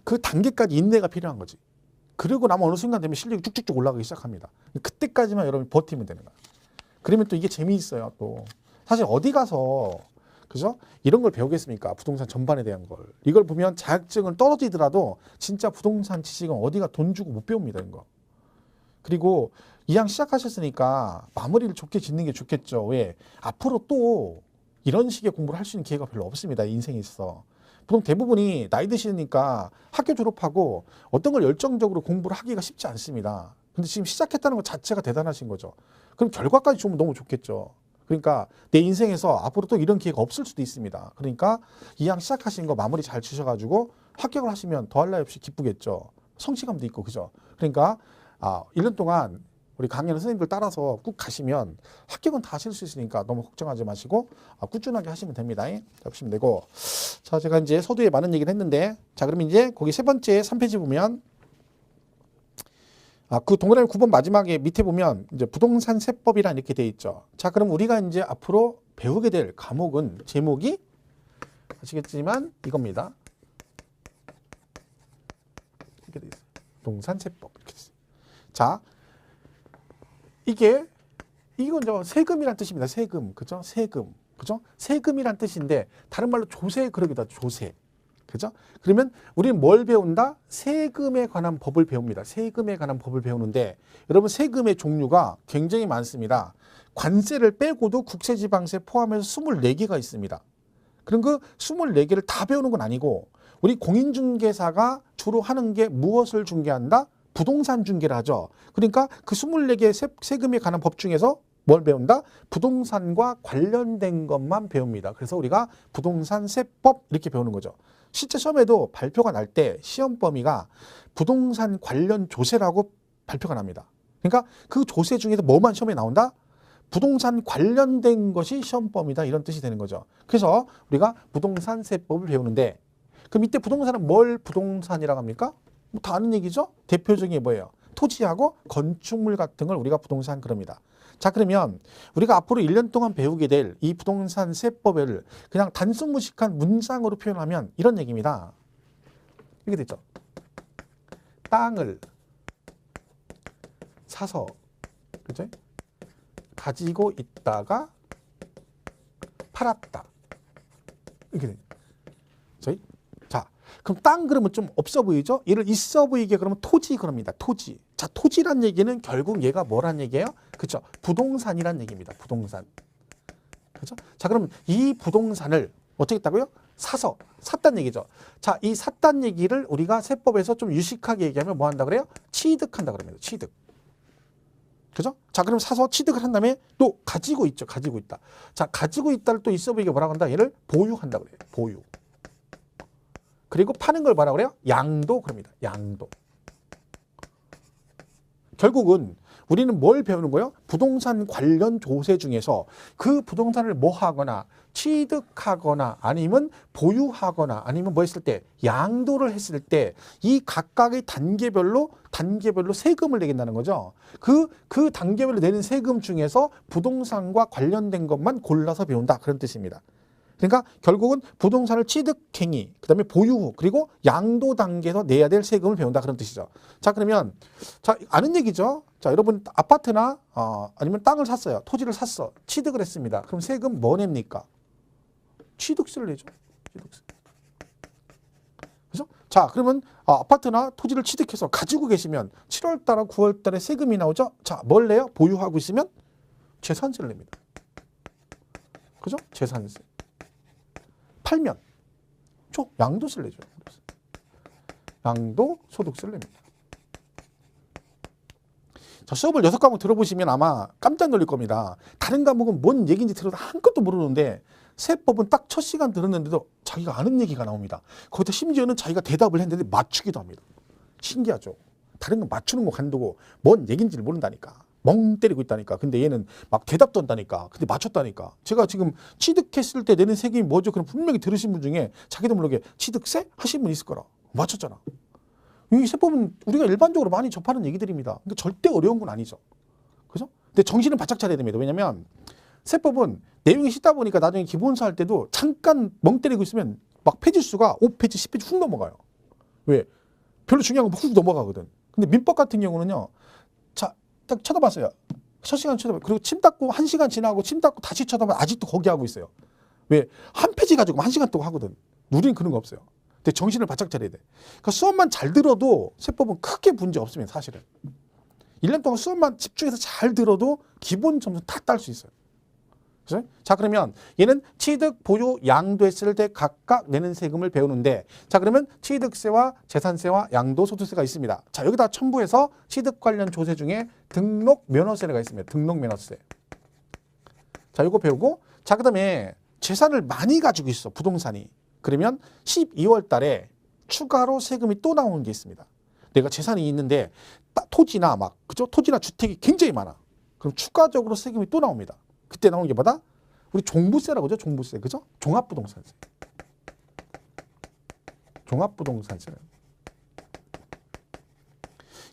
그 단계까지 인내가 필요한 거지. 그리고 나면 어느 순간 되면 실력이 쭉쭉쭉 올라가기 시작합니다. 그때까지만 여러분이 버티면 되는 거야. 그러면 또 이게 재미있어요. 또 사실 어디 가서 그죠? 이런 걸 배우겠습니까? 부동산 전반에 대한 걸. 이걸 보면 자격증을 떨어지더라도 진짜 부동산 지식은 어디가 돈 주고 못 배웁니다. 이런 거. 그리고 이왕 시작하셨으니까 마무리를 좋게 짓는 게 좋겠죠. 왜? 앞으로 또 이런 식의 공부를 할 수 있는 기회가 별로 없습니다. 인생에 있어. 보통 대부분이 나이 드시니까 학교 졸업하고 어떤 걸 열정적으로 공부를 하기가 쉽지 않습니다. 근데 지금 시작했다는 것 자체가 대단하신 거죠. 그럼 결과까지 주면 너무 좋겠죠. 그러니까 내 인생에서 앞으로 또 이런 기회가 없을 수도 있습니다. 그러니까 이왕 시작하신 거 마무리 잘 주셔가지고 합격을 하시면 더할 나위 없이 기쁘겠죠. 성취감도 있고 그죠. 그러니까 1년 동안 우리 강의하는 선생님들 따라서 꾹 가시면 합격은 다 하실 수 있으니까 너무 걱정하지 마시고 꾸준하게 하시면 됩니다. 보시면 되고. 자, 제가 이제 서두에 많은 얘기를 했는데, 자, 그러면 이제 거기 세 번째 3페이지 보면 그 동그라미 9번 마지막에 밑에 보면 이제 부동산 세법이란 이렇게 돼 있죠. 자, 그럼 우리가 이제 앞으로 배우게 될 과목은 제목이 아시겠지만 이겁니다. 이렇게 돼 있어요. 부동산 세법 이렇게 있어요. 자, 이건 저 세금이란 뜻입니다. 세금, 그죠? 세금, 그죠? 세금이란 뜻인데 다른 말로 조세 그러기도 하죠. 조세, 그죠? 그러면 우리는 뭘 배운다? 세금에 관한 법을 배웁니다. 세금에 관한 법을 배우는데 여러분 세금의 종류가 굉장히 많습니다. 관세를 빼고도 국세지방세 포함해서 24개가 있습니다. 그럼 그 24개를 다 배우는 건 아니고 우리 공인중개사가 주로 하는 게 무엇을 중개한다? 부동산 중개를 하죠. 그러니까 그 24개 세금에 관한 법 중에서 뭘 배운다? 부동산과 관련된 것만 배웁니다. 그래서 우리가 부동산 세법 이렇게 배우는 거죠. 실제 시험에도 발표가 날 때 시험 범위가 부동산 관련 조세라고 발표가 납니다. 그러니까 그 조세 중에서 뭐만 시험에 나온다? 부동산 관련된 것이 시험 범위다 이런 뜻이 되는 거죠. 그래서 우리가 부동산 세법을 배우는데 그럼 이때 부동산은 뭘 부동산이라고 합니까? 뭐 다 아는 얘기죠? 대표적인 게 뭐예요? 토지하고 건축물 같은 걸 우리가 부동산 그럽니다. 자, 그러면 우리가 앞으로 1년 동안 배우게 될 이 부동산 세법을 그냥 단순 무식한 문장으로 표현하면 이런 얘기입니다. 이렇게 됐죠. 땅을 사서 그죠? 가지고 있다가 팔았다. 이렇게 돼요. 자, 그럼 땅 그러면 좀 없어 보이죠? 얘를 있어 보이게 그러면 토지 그럽니다. 토지. 자, 토지란 얘기는 결국 얘가 뭐란 얘기예요? 그렇죠? 부동산이란 얘기입니다. 부동산. 그렇죠? 자, 그럼 이 부동산을 어떻게 했다고요? 샀단 얘기죠. 자, 이 샀단 얘기를 우리가 세법에서 좀 유식하게 얘기하면 뭐 한다 그래요? 취득한다 그럽니다. 취득. 그죠? 자, 그럼 사서 취득을 한 다음에 또 가지고 있죠. 가지고 있다. 자, 가지고 있다를 또 있어 보이게 뭐라고 한다? 얘를 보유한다 그래요. 보유. 그리고 파는 걸 뭐라 그래요? 양도 그럽니다. 양도. 결국은 우리는 뭘 배우는 거예요? 부동산 관련 조세 중에서 그 부동산을 뭐 하거나 취득하거나 아니면 보유하거나 아니면 뭐 했을 때 양도를 했을 때 이 각각의 단계별로 세금을 내긴다는 거죠. 그 단계별로 내는 세금 중에서 부동산과 관련된 것만 골라서 배운다. 그런 뜻입니다. 그러니까 결국은 부동산을 취득행위, 그 다음에 보유 후, 그리고 양도 단계에서 내야 될 세금을 배운다. 그런 뜻이죠. 자, 그러면, 자, 아는 얘기죠. 자, 여러분, 아파트나, 아니면 땅을 샀어요. 토지를 샀어. 취득을 했습니다. 그럼 세금 뭐 냅니까? 취득세를 내죠. 취득세. 그죠? 자, 그러면, 아파트나 토지를 취득해서 가지고 계시면 7월달과 9월달에 세금이 나오죠. 자, 뭘 내요? 보유하고 있으면 재산세를 냅니다. 그죠? 재산세. 팔면 양도세를 내죠. 양도 소득세를 냅니다. 자, 수업을 6과목 들어보시면 아마 깜짝 놀랄 겁니다. 다른 과목은 뭔 얘기인지 들어도 한것도 모르는데 세법은 딱 첫 시간 들었는데도 자기가 아는 얘기가 나옵니다. 거기다 심지어는 자기가 대답을 했는데 맞추기도 합니다. 신기하죠. 다른 건 맞추는 거 간두고 뭔 얘기인지를 모른다니까. 멍 때리고 있다니까. 근데 얘는 막 대답도 한다니까. 근데 맞췄다니까. 제가 지금 취득했을 때 내는 세금이 뭐죠? 그럼 분명히 들으신 분 중에 자기도 모르게 취득세 하신 분 있을 거라. 맞췄잖아. 이 세법은 우리가 일반적으로 많이 접하는 얘기들입니다. 근데 절대 어려운 건 아니죠. 그죠? 근데 정신은 바짝 차려야 됩니다. 왜냐면 세법은 내용이 쉽다 보니까 나중에 기본서 할 때도 잠깐 멍 때리고 있으면 막 페이지수가 5페이지, 10페이지 훅 넘어가요. 왜? 별로 중요한 거 훅 넘어가거든. 근데 민법 같은 경우는요. 자, 딱 쳐다봤어요. 첫 시간 쳐다봐요. 그리고 침 닦고 1시간 지나고 침 닦고 다시 쳐다보면 아직도 거기 하고 있어요. 왜? 한 페이지 가지고 1시간 동안 하거든. 우리는 그런 거 없어요. 근데 정신을 바짝 차려야 돼. 그러니까 수업만 잘 들어도 세법은 크게 문제 없습니다. 사실은. 1년 동안 수업만 집중해서 잘 들어도 기본 점수 다 딸 수 있어요. 그렇죠? 자, 그러면 얘는 취득, 보유, 양도했을 때 각각 내는 세금을 배우는데, 자, 그러면 취득세와 재산세와 양도소득세가 있습니다. 자, 여기다 첨부해서 취득 관련 조세 중에 등록 면허세가 있습니다. 등록 면허세. 자, 이거 배우고, 자, 그 다음에 재산을 많이 가지고 있어, 부동산이. 그러면 12월 달에 추가로 세금이 또 나오는 게 있습니다. 내가 재산이 있는데 토지나 막, 그죠? 토지나 주택이 굉장히 많아. 그럼 추가적으로 세금이 또 나옵니다. 그때 나오는 게 뭐다? 우리 종부세라고 하죠. 종부세. 그죠? 종합부동산세. 종합부동산세.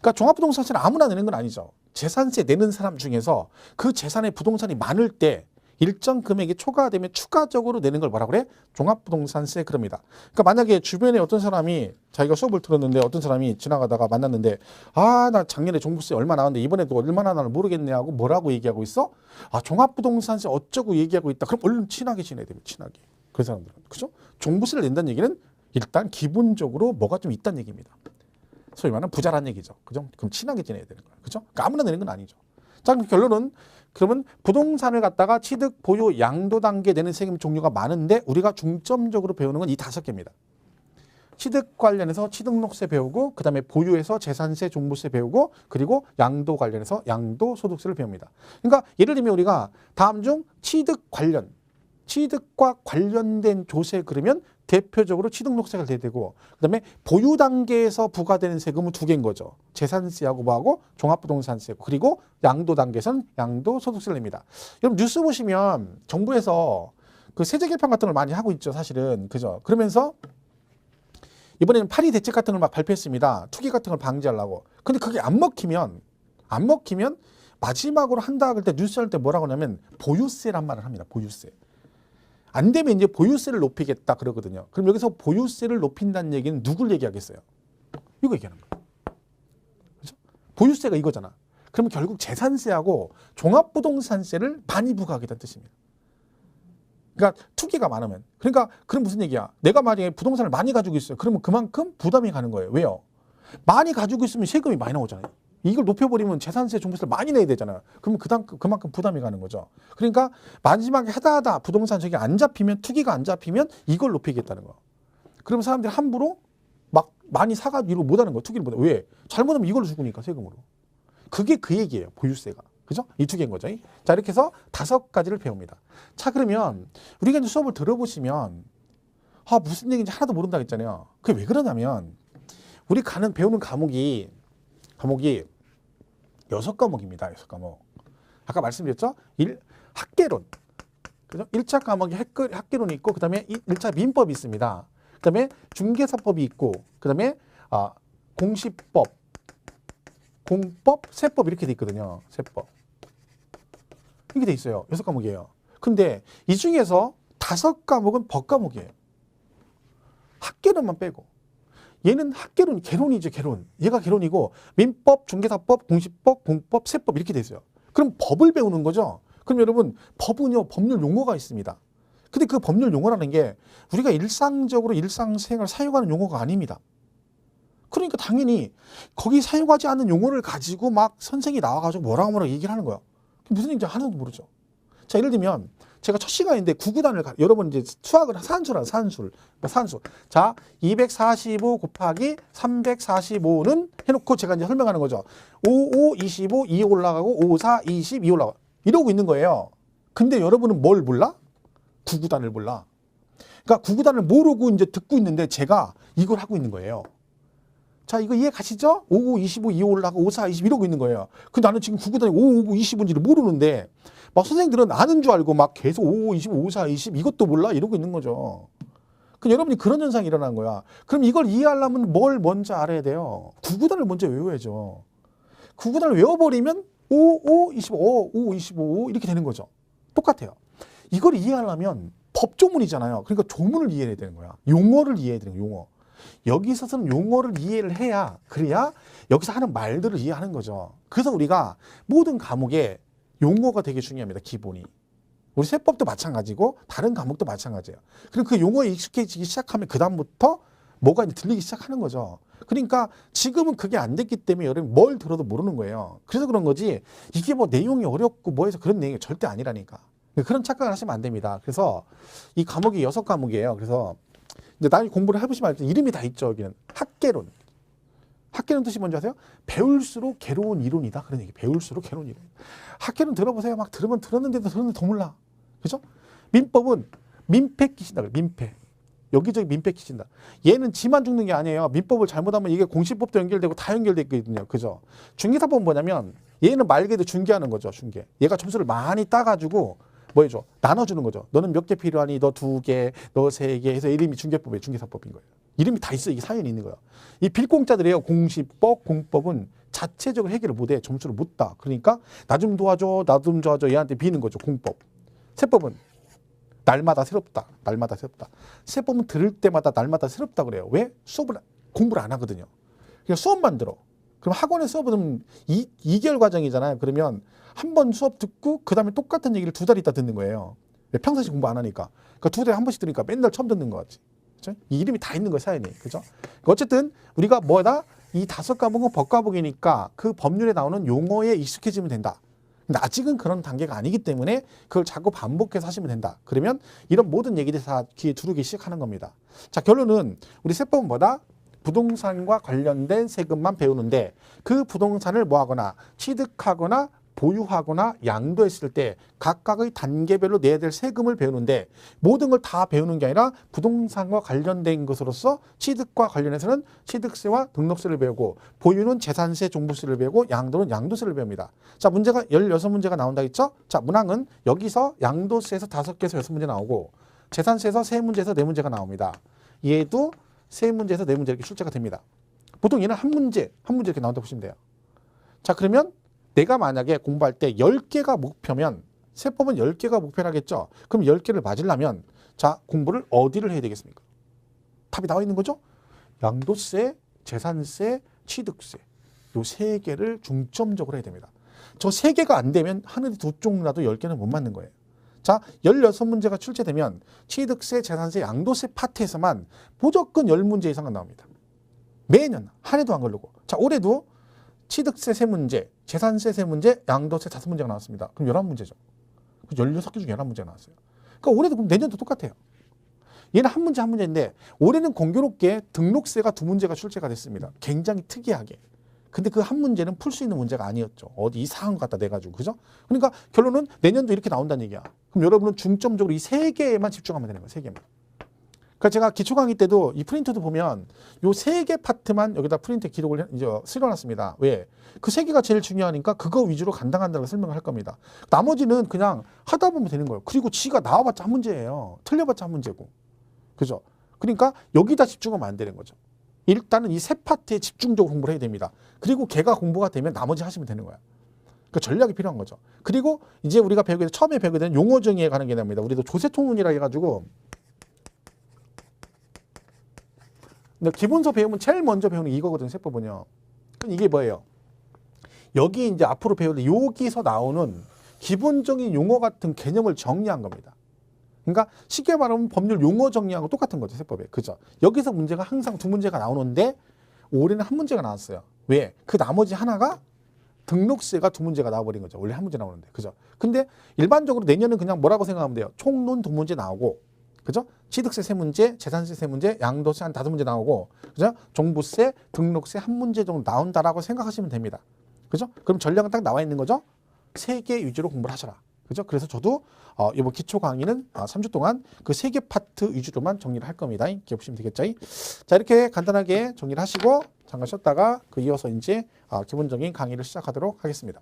그러니까 종합부동산세는 아무나 내는 건 아니죠. 재산세 내는 사람 중에서 그 재산의 부동산이 많을 때 일정 금액이 초과되면 추가적으로 내는 걸 뭐라 그래? 종합부동산세 그럽니다. 그러니까 만약에 주변에 어떤 사람이 자기가 수업을 들었는데 어떤 사람이 지나가다가 만났는데 아, 나 작년에 종부세 얼마 나왔는데 이번에도 얼마나 나를 모르겠네 하고 뭐라고 얘기하고 있어? 아, 종합부동산세 어쩌고 얘기하고 있다. 그럼 얼른 친하게 지내야 됩니다. 친하게. 그 사람들은. 그죠? 종부세를 낸다는 얘기는 일단 기본적으로 뭐가 좀 있다는 얘기입니다. 소위 말하는 부자란 얘기죠. 그죠? 그럼 친하게 지내야 되는 거예요. 그죠? 그러니까 아무나 내는 건 아니죠. 자, 그럼 결론은 그러면 부동산을 갖다가 취득, 보유, 양도 단계 내는 세금 종류가 많은데 우리가 중점적으로 배우는 건 이 5개입니다. 취득 관련해서 취득록세 배우고 그 다음에 보유에서 재산세, 종부세 배우고 그리고 양도 관련해서 양도소득세를 배웁니다. 그러니까 예를 들면 우리가 다음 중 취득과 관련된 조세 그러면 대표적으로 취득록세가 돼야 되고 그다음에 보유 단계에서 부과되는 세금은 2개인 거죠. 재산세하고 뭐하고 종합부동산세고 그리고 양도 단계에서는 양도소득세를 냅니다. 여러분 뉴스 보시면 정부에서 그 세제 개편 같은 걸 많이 하고 있죠. 사실은. 그죠? 그러면서 이번에는 파리 대책 같은 걸 막 발표했습니다. 투기 같은 걸 방지하려고. 근데 그게 안 먹히면 마지막으로 한다 할 때 뉴스 할 때 뭐라고 하냐면 보유세란 말을 합니다. 보유세. 안 되면 이제 보유세를 높이겠다 그러거든요. 그럼 여기서 보유세를 높인다는 얘기는 누굴 얘기하겠어요? 이거 얘기하는 거예요. 그렇죠? 보유세가 이거잖아. 그러면 결국 재산세하고 종합부동산세를 많이 부과하겠다는 뜻입니다. 그러니까 투기가 많으면. 그러니까 그럼 무슨 얘기야? 내가 만약에 부동산을 많이 가지고 있어요. 그러면 그만큼 부담이 가는 거예요. 왜요? 많이 가지고 있으면 세금이 많이 나오잖아요. 이걸 높여버리면 재산세, 종부세를 많이 내야 되잖아요. 그러면 그만큼 부담이 가는 거죠. 그러니까 마지막에 하다 부동산 저기 안 잡히면 투기가 안 잡히면 이걸 높이겠다는 거. 그러면 사람들이 함부로 막 많이 사가지고 이걸 못하는 거예요. 투기를 못해. 왜? 잘못하면 이걸로 죽으니까 세금으로. 그게 그 얘기예요. 보유세가. 그죠? 이 2개인 거죠. 자, 이렇게 해서 5가지를 배웁니다. 자, 그러면 우리가 이제 수업을 들어보시면 아, 무슨 얘기인지 하나도 모른다 했잖아요. 그게 왜 그러냐면 우리 배우는 과목이 6과목입니다. 6과목. 아까 말씀드렸죠? 학계론. 그죠? 1차 과목이 학계론이 있고, 그 다음에 1차 민법이 있습니다. 그 다음에 중개사법이 있고, 그 다음에 공시법, 공법, 세법 이렇게 돼 있거든요. 세법. 이렇게 돼 있어요. 6과목이에요. 근데 이 중에서 5과목은 법과목이에요. 학계론만 빼고. 얘는 학계론, 개론이죠, 개론. 얘가 개론이고 민법, 중개사법, 공시법, 공법, 세법 이렇게 돼 있어요. 그럼 법을 배우는 거죠. 그럼 여러분 법은요, 법률 용어가 있습니다. 근데 그 법률 용어라는 게 우리가 일상적으로 일상생활 사용하는 용어가 아닙니다. 그러니까 당연히 거기 사용하지 않는 용어를 가지고 막 선생이 나와가지고 뭐라고 얘기를 하는 거야. 무슨 얘기인지 하나도 모르죠. 자, 예를 들면 제가 첫 시간인데 구구단을 여러분 이제 수학을 산수라 산술. 산수. 자, 245 곱하기 345는 해놓고 제가 이제 설명하는 거죠. 5, 5, 25, 2 올라가고 5, 4, 20, 2 올라가고 이러고 있는 거예요. 근데 여러분은 뭘 몰라? 구구단을 몰라. 그러니까 구구단을 모르고 이제 듣고 있는데 제가 이걸 하고 있는 거예요. 자, 이거 이해 가시죠? 5, 5, 25, 2 올라가고 5, 4, 20 이러고 있는 거예요. 근데 나는 지금 구구단이 5, 5, 25인지를 모르는데 막 선생님들은 아는 줄 알고 막 계속 5, 5, 25, 5, 4, 20 이것도 몰라 이러고 있는 거죠. 그럼 여러분이 그런 현상이 일어나는 거야. 그럼 이걸 이해하려면 뭘 먼저 알아야 돼요? 구구단을 먼저 외워야죠. 구구단을 외워버리면 5, 5, 25, 5, 25 이렇게 되는 거죠. 똑같아요. 이걸 이해하려면 법조문이잖아요. 그러니까 조문을 이해해야 되는 거야. 용어를 이해해야 되는 거야. 용어. 여기 있어서는 용어를 이해를 해야 그래야 여기서 하는 말들을 이해하는 거죠. 그래서 우리가 모든 과목에 용어가 되게 중요합니다. 기본이. 우리 세법도 마찬가지고 다른 과목도 마찬가지예요. 그리고 그 용어에 익숙해지기 시작하면 그 다음부터 뭐가 이제 들리기 시작하는 거죠. 그러니까 지금은 그게 안 됐기 때문에 여러분 뭘 들어도 모르는 거예요. 그래서 그런 거지 이게 뭐 내용이 어렵고 뭐 해서 그런 내용이 절대 아니라니까. 그런 착각을 하시면 안 됩니다. 그래서 이 과목이 6과목이에요. 그래서 이제 나중에 공부를 해보시면 알죠. 이름이 다 있죠. 여기는 학개론. 학개론 뜻이 뭔지 아세요? 배울수록 괴로운 이론이다. 그런 얘기. 배울수록 괴로운 이론. 학개론 들어보세요. 막 들으면 들었는데도 더 몰라. 그죠? 민법은 민폐 끼친다. 그래. 민폐. 여기저기 민폐 끼친다. 얘는 지만 죽는 게 아니에요. 민법을 잘못하면 이게 공시법도 연결되고 다 연결되거든요. 그죠? 중개사법은 뭐냐면 얘는 말 그대로 중개하는 거죠. 중개. 얘가 점수를 많이 따가지고 뭐 해줘? 나눠주는 거죠. 너는 몇 개 필요하니? 너 2개, 너 3개 해서 이름이 중개법이에요. 중개사법인 거예요. 이름이 다 있어. 이게 사연이 있는 거예요. 이 빌공짜들이에요. 공시법, 공법은 자체적으로 해결을 못해. 점수를 못 따. 그러니까 나 좀 도와줘, 나 좀 도와줘. 얘한테 비는 거죠. 공법. 세법은 날마다 새롭다. 날마다 새롭다. 세법은 들을 때마다 날마다 새롭다 그래요. 왜? 공부를 안 하거든요. 그냥 수업만 들어. 그럼 학원에 수업은 2개월 과정이잖아요. 그러면 한 번 수업 듣고 그 다음에 똑같은 얘기를 2달 있다 듣는 거예요. 평상시 공부 안 하니까. 그러니까 2달에 한 번씩 들으니까 맨날 처음 듣는 거 같지. 그렇죠? 이 이름이 다 있는 거예요. 사연이. 그죠? 어쨌든 우리가 뭐다? 이 5과목은 법과목이니까 그 법률에 나오는 용어에 익숙해지면 된다. 근데 아직은 그런 단계가 아니기 때문에 그걸 자꾸 반복해서 하시면 된다. 그러면 이런 모든 얘기들이 다 귀에 두르기 시작하는 겁니다. 자, 결론은 우리 세법은 뭐다? 부동산과 관련된 세금만 배우는데 그 부동산을 뭐 하거나 취득하거나 보유하거나 양도했을 때 각각의 단계별로 내야 될 세금을 배우는데 모든 걸 다 배우는 게 아니라 부동산과 관련된 것으로서 취득과 관련해서는 취득세와 등록세를 배우고 보유는 재산세, 종부세를 배우고 양도는 양도세를 배웁니다. 자, 문제가 16문제가 나온다 했죠? 자, 문항은 여기서 양도세에서 5개에서 6문제 나오고 재산세에서 3문제에서 4문제가 나옵니다. 얘도 3문제에서 4문제 이렇게 출제가 됩니다. 보통 얘는 한 문제 이렇게 나온다고 보시면 돼요. 자, 그러면 내가 만약에 공부할 때 10개가 목표면 세법은 10개가 목표라겠죠. 그럼 10개를 맞으려면 자, 공부를 어디를 해야 되겠습니까? 답이 나와 있는 거죠. 양도세, 재산세, 취득세 요 3개를 중점적으로 해야 됩니다. 저 3개가 안 되면 하늘에 2쪽이라도 10개는 못 맞는 거예요. 자, 16문제가 출제되면 취득세, 재산세, 양도세 파트에서만 무조건 10문제 이상은 나옵니다. 매년 한 해도 안 걸리고. 자, 올해도 취득세 3문제, 재산세 3문제, 양도세 5문제가 나왔습니다. 그럼 11문제죠. 16개 중에 11문제가 나왔어요. 그러니까 올해도 그럼 내년도 똑같아요. 얘는 한 문제인데 올해는 공교롭게 등록세가 2문제가 출제가 됐습니다. 굉장히 특이하게. 근데 그 한 문제는 풀 수 있는 문제가 아니었죠. 어디 이상한 것 갖다 내가지고. 그죠? 그러니까 결론은 내년도 이렇게 나온다는 얘기야. 그럼 여러분은 중점적으로 이 3개에만 집중하면 되는 거예요. 3개만. 그러니까 제가 기초 강의 때도 이 프린터도 보면 요 3개 파트만 여기다 프린트 기록을 이제 실어놨습니다. 왜? 그 3개가 제일 중요하니까 그거 위주로 간당간당하게 설명을 할 겁니다. 나머지는 그냥 하다 보면 되는 거예요. 그리고 지가 나와봤자 한 문제예요. 틀려봤자 한 문제고. 그죠? 그러니까 여기다 집중하면 안 되는 거죠. 일단은 이 3파트에 집중적으로 공부를 해야 됩니다. 그리고 걔가 공부가 되면 나머지 하시면 되는 거야. 그러니까 전략이 필요한 거죠. 그리고 이제 우리가 처음에 배우게 되는 용어 정의에 관한 개념입니다. 우리도 조세통문이라 해가지고 근데 기본서 배우면 제일 먼저 배우는 이거거든요. 세법은요. 그럼 이게 뭐예요? 여기 이제 앞으로 배우는 여기서 나오는 기본적인 용어 같은 개념을 정리한 겁니다. 그러니까 쉽게 말하면 법률 용어 정리하고 똑같은 거죠. 세법에. 그죠? 여기서 문제가 항상 2문제가 나오는데 올해는 한 문제가 나왔어요. 왜? 그 나머지 하나가 등록세가 두 문제가 나와버린 거죠. 원래 한 문제 나오는데. 그죠? 근데 일반적으로 내년은 그냥 뭐라고 생각하면 돼요? 총론 두 문제 나오고, 그죠? 취득세 세 문제, 재산세 세 문제, 양도세 한 다섯 문제 나오고, 그죠? 종부세, 등록세 한 문제 정도 나온다라고 생각하시면 됩니다. 그죠? 그럼 전략은 딱 나와 있는 거죠? 세 개 위주로 공부를 하셔라. 그죠? 그래서 저도 이번 기초 강의는 3주 동안 그 세 개 파트 위주로만 정리를 할 겁니다. 기억해 보시면 되겠죠? 자, 이렇게 간단하게 정리를 하시고 잠깐 쉬었다가 그 이어서 이제 기본적인 강의를 시작하도록 하겠습니다.